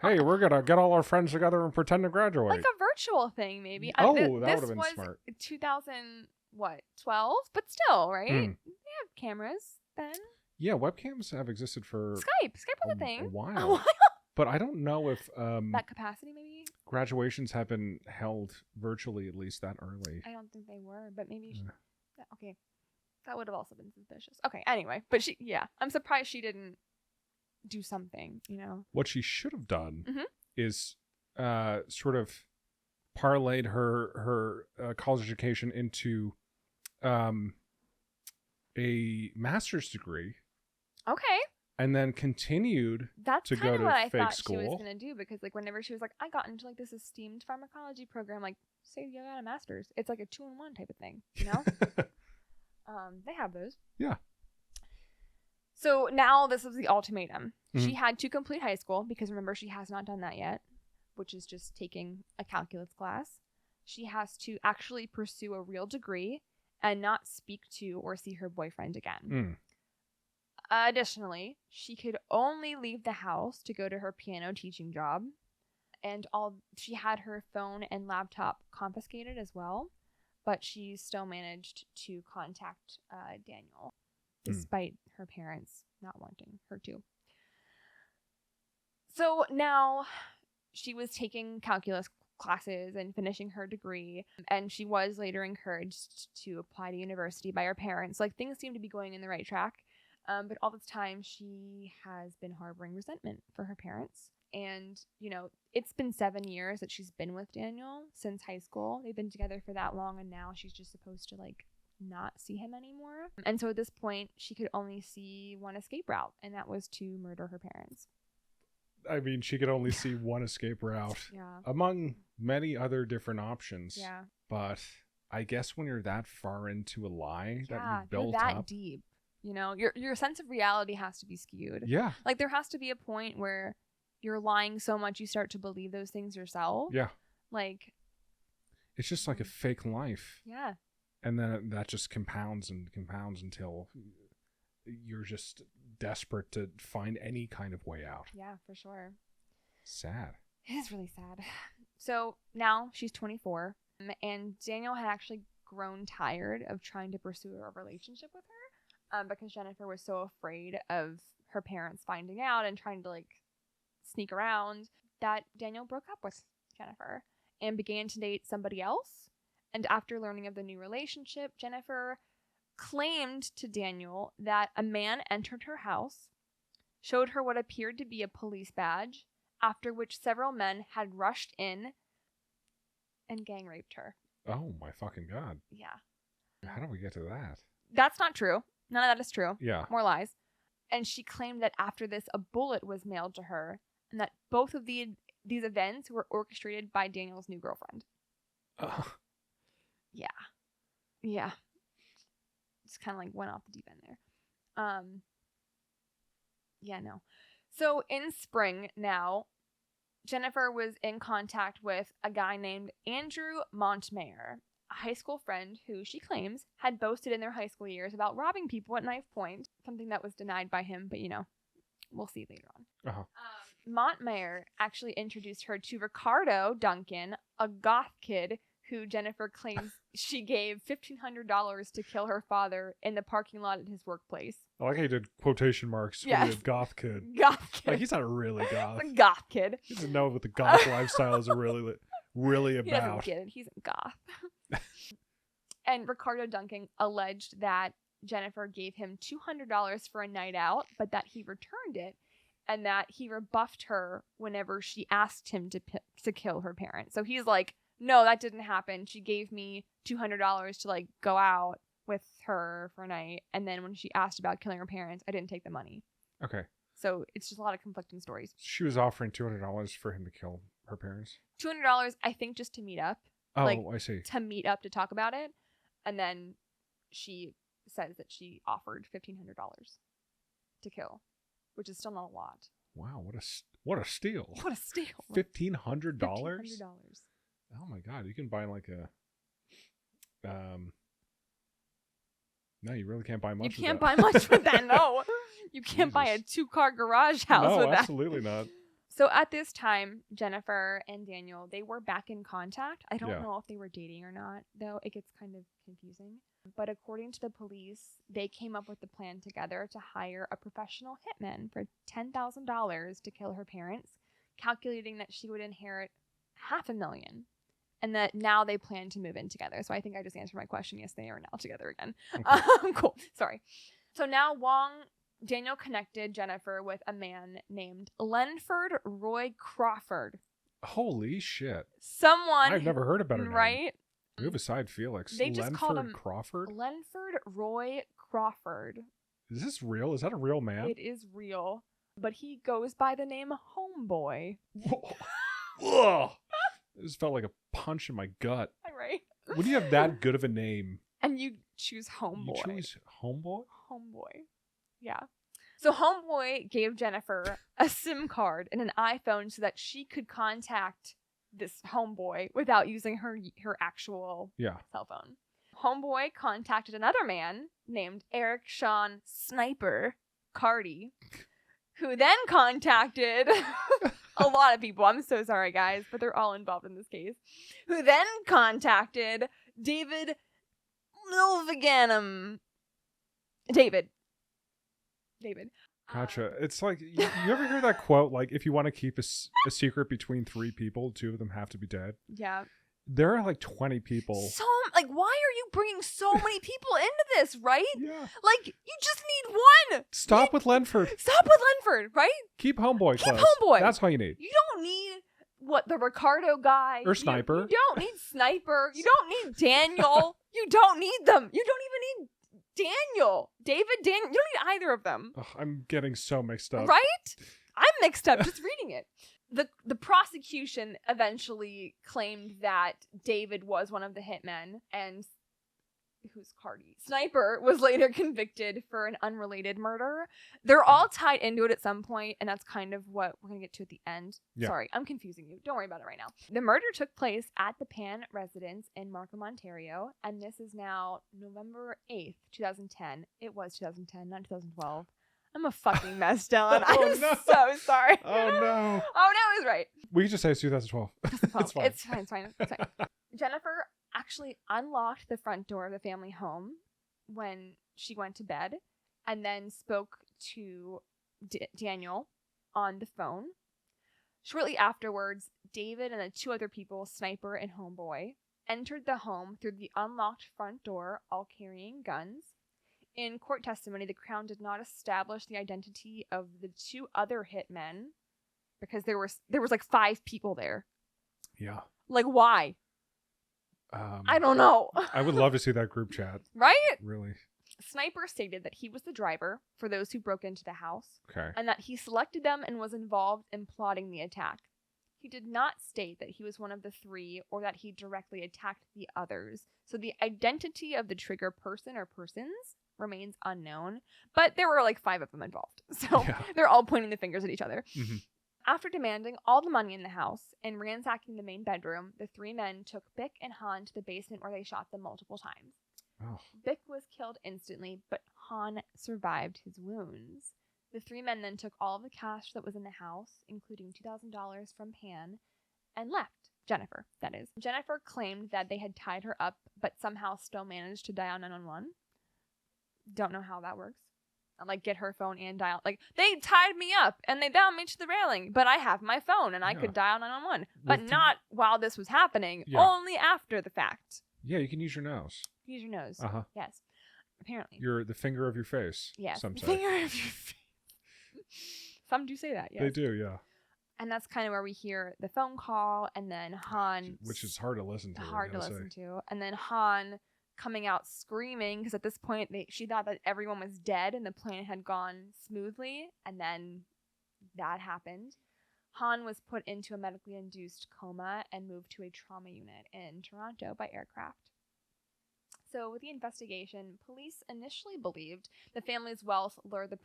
Hey, we're going to get all our friends together and pretend to graduate. Like a virtual thing, maybe. Oh, that would have been smart. 2012? But still, right? They have cameras then. Yeah, webcams have existed for... Skype was a thing. A while. But I don't know if... that capacity, maybe? Graduations have been held virtually at least that early. I don't think they were, but maybe... Okay. That would have also been suspicious. Okay, anyway. But I'm surprised she didn't do something, you know. What she should have done is sort of parlayed her college education into a master's degree. Okay. And then continued to go to what I fake thought school. She was gonna do, because like whenever she was like, I got into like this esteemed pharmacology program, like say you got a master's, it's like a 2-in-1 type of thing, you know. They have those. Yeah. So now this is the ultimatum. She had to complete high school, because remember, she has not done that yet, which is just taking a calculus class. She has to actually pursue a real degree and not speak to or see her boyfriend again. Additionally, she could only leave the house to go to her piano teaching job, and she had her phone and laptop confiscated as well, but she still managed to contact Daniel, despite her parents not wanting her to. So now she was taking calculus classes and finishing her degree, and she was later encouraged to apply to university by her parents. Like, things seemed to be going in the right track. But all this time, she has been harboring resentment for her parents. And, it's been 7 years that she's been with Daniel since high school. They've been together for that long, and now she's just supposed to, not see him anymore. And so at this point, she could only see one escape route, and that was to murder her parents. I mean, she could only see one escape route among many other different options. Yeah. But I guess when you're that far into a lie that you built you're that up, deep, your sense of reality has to be skewed. Yeah. There has to be a point where you're lying so much you start to believe those things yourself. Yeah. It's just like a fake life. Yeah. And then that just compounds and compounds until you're just desperate to find any kind of way out. Yeah, for sure. Sad. It is really sad. So now she's 24, and Daniel had actually grown tired of trying to pursue a relationship with her because Jennifer was so afraid of her parents finding out and trying to sneak around that Daniel broke up with Jennifer and began to date somebody else. And after learning of the new relationship, Jennifer claimed to Daniel that a man entered her house, showed her what appeared to be a police badge, after which several men had rushed in and gang raped her. Oh my fucking God. Yeah. How do we get to that? That's not true. None of that is true. Yeah. More lies. And she claimed that after this, a bullet was mailed to her, and that both of these events were orchestrated by Daniel's new girlfriend. Yeah. Yeah. Just kind of went off the deep end there. Yeah, no. So in spring now, Jennifer was in contact with a guy named Andrew Montmayor, a high school friend who she claims had boasted in their high school years about robbing people at knife point, something that was denied by him, but we'll see later on. Uh-huh. Montmayor actually introduced her to Ricardo Duncan, a goth kid who Jennifer claims she gave $1,500 to kill her father in the parking lot at his workplace. I like how you did quotation marks for the goth kid. Goth kid. He's not really goth. A goth kid. He doesn't know what the goth lifestyle is really about. He doesn't get it. He's a goth. And Ricardo Duncan alleged that Jennifer gave him $200 for a night out, but that he returned it, and that he rebuffed her whenever she asked him to kill her parents. So he's like, no, that didn't happen. She gave me $200 to go out with her for a night, and then when she asked about killing her parents, I didn't take the money. Okay. So it's just a lot of conflicting stories. She was offering $200 for him to kill her parents. $200, I think, just to meet up. Oh, I see. To meet up to talk about it, and then she says that she offered $1,500 to kill, which is still not a lot. Wow, what a steal! What a steal! $1,500. $1,500. Oh my God, you can buy no, you really can't buy much. You can't buy much with that. No, you can't buy a 2-car garage house with that. No, absolutely not. So at this time, Jennifer and Daniel, they were back in contact. I don't know if they were dating or not, though. It gets kind of confusing. But according to the police, they came up with the plan together to hire a professional hitman for $10,000 to kill her parents, calculating that she would inherit $500,000. And that now they plan to move in together. So I think I just answered my question. Yes, they are now together again. Okay. Cool. Sorry. So now Daniel connected Jennifer with a man named Lenford Roy Crawford. Holy shit. I've never heard about it. Right? Move aside, Felix. They just called him Crawford? Lenford Roy Crawford. Is this real? Is that a real man? It is real. But he goes by the name Homeboy. Ugh. It just felt like a punch in my gut. Right? When you have that good of a name. And you choose Homeboy. You choose Homeboy? Homeboy. Yeah. So Homeboy gave Jennifer a SIM card and an iPhone so that she could contact this Homeboy without using her actual cell phone. Homeboy contacted another man named Eric Sean Sniper Carty, who then contacted a lot of people. I'm so sorry, guys, but they're all involved in this case. Who then contacted David Milviganum. David. Gotcha. It's like, you ever hear that quote, like, if you want to keep a secret between 3 people, 2 of them have to be dead? Yeah. There are like 20 people. So, like, why are you bringing so many people into this, right? Yeah. Like, you just need one. Stop with Lenford. Stop with Lenford, right? Keep Homeboy Keep close. Homeboy. That's all you need. You don't need, the Ricardo guy. Or Sniper. You don't need Sniper. You don't need Daniel. You don't need them. You don't even need Daniel. Daniel. You don't need either of them. Ugh, I'm getting so mixed up. Right? I'm mixed up just reading it. The prosecution eventually claimed that David was one of the hitmen, and who's Cardi? Sniper was later convicted for an unrelated murder. They're all tied into it at some point, and that's kind of what we're going to get to at the end. Yeah. Sorry, I'm confusing you. Don't worry about it right now. The murder took place at the Pan residence in Markham, Ontario, and this is now November 8th, 2010. It was 2010, not 2012. I'm a fucking mess, Dylan. I'm so sorry. Oh, no. Oh, no, I was right. We can just say it's 2012. It's fine. It's fine. Jennifer actually unlocked the front door of the family home when she went to bed and then spoke to Daniel on the phone. Shortly afterwards, David and the two other people, Sniper and Homeboy, entered the home through the unlocked front door, all carrying guns. In court testimony, the Crown did not establish the identity of the two other hitmen because there was like 5 people there. Yeah. Like, why? I don't know. I would love to see that group chat. Right? Really. Sniper stated that he was the driver for those who broke into the house. Okay. And that he selected them and was involved in plotting the attack. He did not state that he was one of the 3 or that he directly attacked the others. So the identity of the trigger person or persons remains unknown, but there were like 5 of them involved. So they're all pointing the fingers at each other. Mm-hmm. After demanding all the money in the house and ransacking the main bedroom, the 3 men took Bick and Han to the basement where they shot them multiple times. Oh. Bick was killed instantly, but Han survived his wounds. The 3 men then took all of the cash that was in the house, including $2,000 from Pan, and left. Jennifer, that is. Jennifer claimed that they had tied her up, but somehow still managed to dial 911. Don't know how that works. And like get her phone and dial. Like they tied me up and they bound me to the railing, but I have my phone and I could dial 911. But not while this was happening. Only after the fact. Yeah, you can use your nose. Use your nose. Yes. Apparently. The finger of your face. Yes. Some say. Finger of your face. Some do say that. Yes. They do. Yeah. And that's kind of where we hear the phone call, and then Han, which is hard to listen to. And then Han coming out screaming because at this point she thought that everyone was dead and the plan had gone smoothly, and then that happened. Han was put into a medically induced coma and moved to a trauma unit in Toronto by aircraft. So with the investigation, police initially believed the family's wealth lured the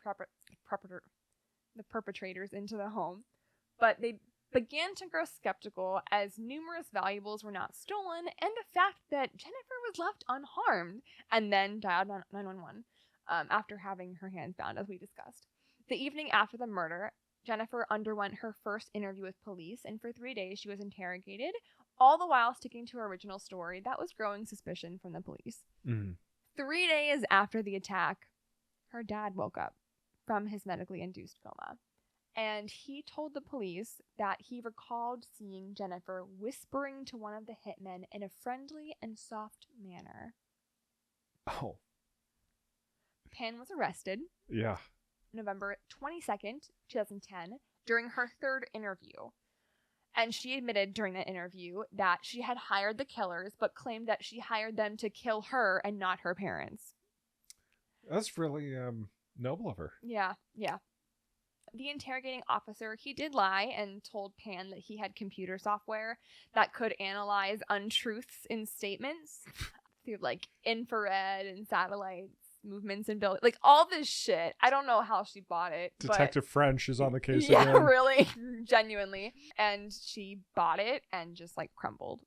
perpetrators into the home, but they began to grow skeptical as numerous valuables were not stolen and the fact that Jennifer was left unharmed, and then dialed 911 after having her hands bound, as we discussed. The evening after the murder, Jennifer underwent her first interview with police, and for 3 days she was interrogated, all the while sticking to her original story that was growing suspicion from the police. Mm. 3 days after the attack, her dad woke up from his medically induced coma. And he told the police that he recalled seeing Jennifer whispering to one of the hitmen in a friendly and soft manner. Oh. Pan was arrested. Yeah. November 22nd, 2010, during her 3rd interview. And she admitted during that interview that she had hired the killers, but claimed that she hired them to kill her and not her parents. That's really noble of her. Yeah. The interrogating officer, he did lie and told Pan that he had computer software that could analyze untruths in statements through like infrared and satellites, movements in buildings, like all this shit. I don't know how she bought it. Detective French is on the case again. Yeah, really, genuinely. And she bought it and just like crumbled.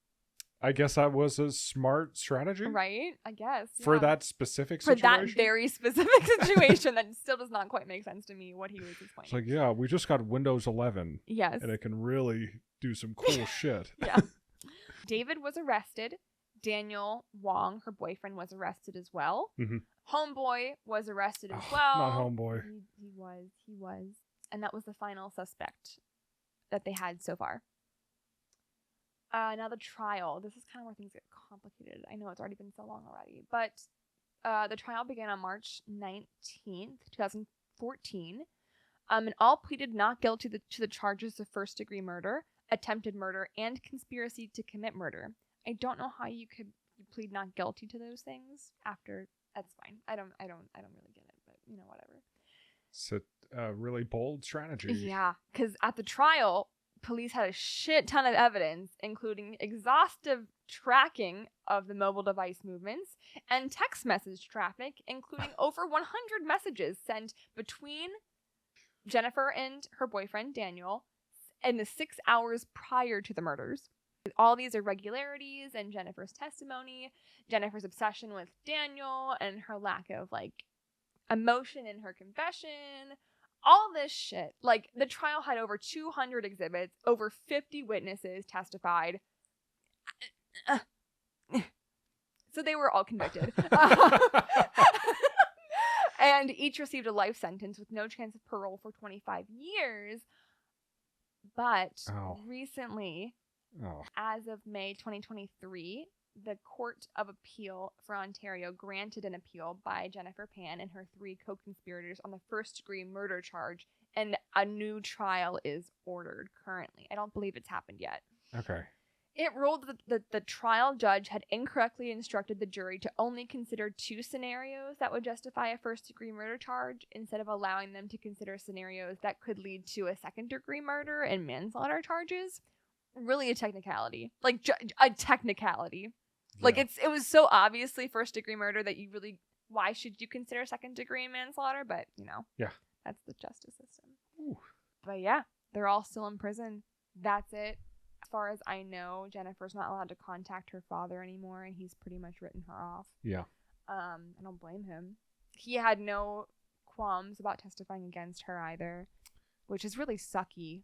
I guess that was a smart strategy. Right? I guess. For that specific situation? For that very specific situation that still does not quite make sense to me what he was explaining. It's like, yeah, we just got Windows 11. Yes. And it can really do some cool shit. Yeah. David was arrested. Daniel Wong, her boyfriend, was arrested as well. Mm-hmm. Homeboy was arrested as well. Not Homeboy. He was. And that was the final suspect that they had so far. Now the trial. This is kind of where things get complicated. I know it's already been so long already, but the trial began on March 19th, 2014. And all pleaded not guilty to the charges of first-degree murder, attempted murder, and conspiracy to commit murder. I don't know how you could plead not guilty to those things after. That's fine. I don't really get it, but whatever. It's a really bold strategy. Yeah, because at the trial, police had a shit ton of evidence, including exhaustive tracking of the mobile device movements and text message traffic, including over 100 messages sent between Jennifer and her boyfriend, Daniel, in the 6 hours prior to the murders. All these irregularities and Jennifer's testimony, Jennifer's obsession with Daniel, and her lack of, emotion in her confession, all this shit. The trial had over 200 exhibits, over 50 witnesses testified. So they were all convicted. And each received a life sentence with no chance of parole for 25 years. But recently, as of May 2023, the Court of Appeal for Ontario granted an appeal by Jennifer Pan and her 3 co-conspirators on the first-degree murder charge, and a new trial is ordered currently. I don't believe it's happened yet. Okay. It ruled that the trial judge had incorrectly instructed the jury to only consider 2 scenarios that would justify a first-degree murder charge, instead of allowing them to consider scenarios that could lead to a second-degree murder and manslaughter charges. Really a technicality. A technicality. Yeah. It was so obviously first-degree murder that why should you consider second-degree manslaughter? But, yeah, that's the justice system. Ooh. But yeah, they're all still in prison. That's it. As far as I know, Jennifer's not allowed to contact her father anymore, and he's pretty much written her off. Yeah. I don't blame him. He had no qualms about testifying against her either, which is really sucky.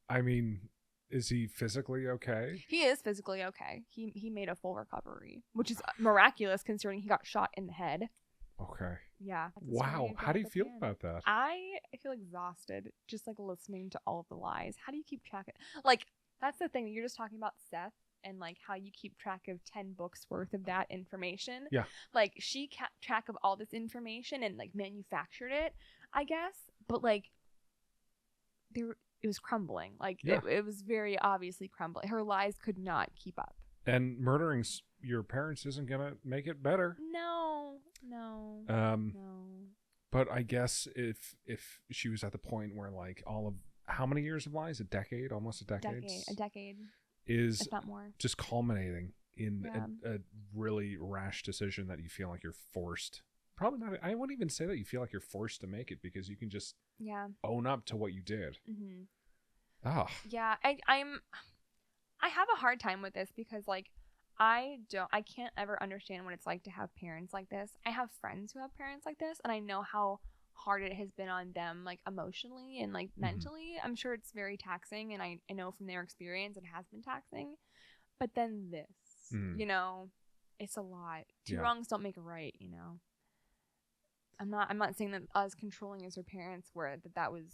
I mean, is he physically okay? He is physically okay. He made a full recovery, which is miraculous considering he got shot in the head. Okay. Yeah. Wow. How do you feel about that? I feel exhausted just listening to all of the lies. How do you keep track of that's the thing. You're just talking about Seth and how you keep track of 10 books worth of that information. Yeah. She kept track of all this information and manufactured it, I guess. But it was crumbling. It was very obviously crumbling. Her lies could not keep up. And murdering your parents isn't gonna make it better. No. But I guess if she was at the point where all of how many years of lies? Almost a decade. A decade. Is if not more. Just culminating in a really rash decision that you feel like you're forced. Probably not. I wouldn't even say that you feel like you're forced to make it, because you can just own up to what you did. Mm-hmm. Oh. Yeah, I have a hard time with this because I can't ever understand what it's like to have parents like this. I have friends who have parents like this, and I know how hard it has been on them emotionally and mentally. I'm sure it's very taxing, and I know from their experience it has been taxing. But then this, it's a lot. Two wrongs don't make a right, I'm not saying that as controlling as her parents were, that was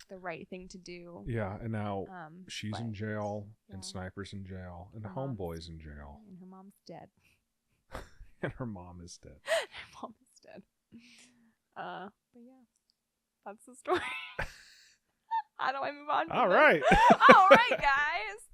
the right thing to do. Yeah, and now she's in jail, and Sniper's in jail, and Homeboy's in jail. And her mom's dead. And her mom is dead. Her mom is dead. But yeah, that's the story. How do I move on? All right. All right, guys.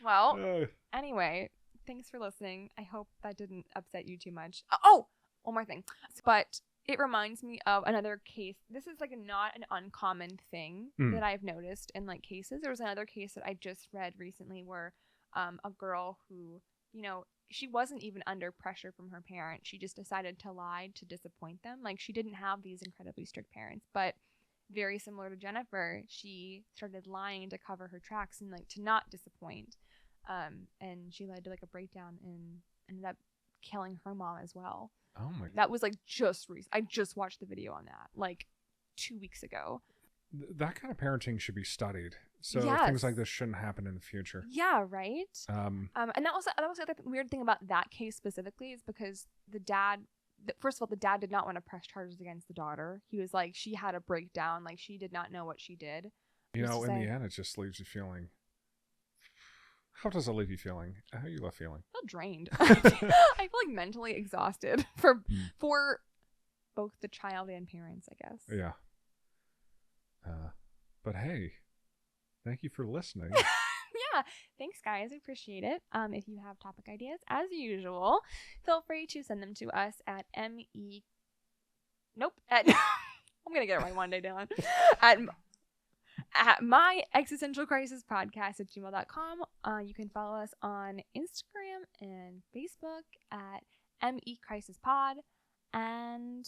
Well, anyway, thanks for listening. I hope that didn't upset you too much. Oh, one more thing. But it reminds me of another case. This is not an uncommon thing that I've noticed in cases. There was another case that I just read recently where a girl who, she wasn't even under pressure from her parents. She just decided to lie to disappoint them. She didn't have these incredibly strict parents, but very similar to Jennifer, she started lying to cover her tracks and to not disappoint. And she led to a breakdown and ended up killing her mom as well. Oh my! That was just recent. I just watched the video on that 2 weeks ago. That kind of parenting should be studied, so things like this shouldn't happen in the future. Yeah, right. And that was the other weird thing about that case specifically, is because the dad. First of all, the dad did not want to press charges against the daughter. He was she had a breakdown. She did not know what she did. You know, in the end, it just leaves you feeling. How does it leave you feeling? How you left feeling? I feel drained. I feel like mentally exhausted for both the child and parents, I guess. Yeah. But hey, thank you for listening. Yeah, thanks guys. I appreciate it. If you have topic ideas, as usual, feel free to send them to us at I'm gonna get it right one day, Dylan. At my existential crisis podcast at gmail.com. You can follow us on Instagram and Facebook at ME Crisis Pod. And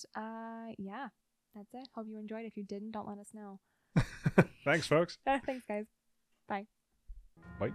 yeah, that's it. Hope you enjoyed. If you didn't, don't let us know. Thanks, folks. Thanks, guys. Bye. Bye.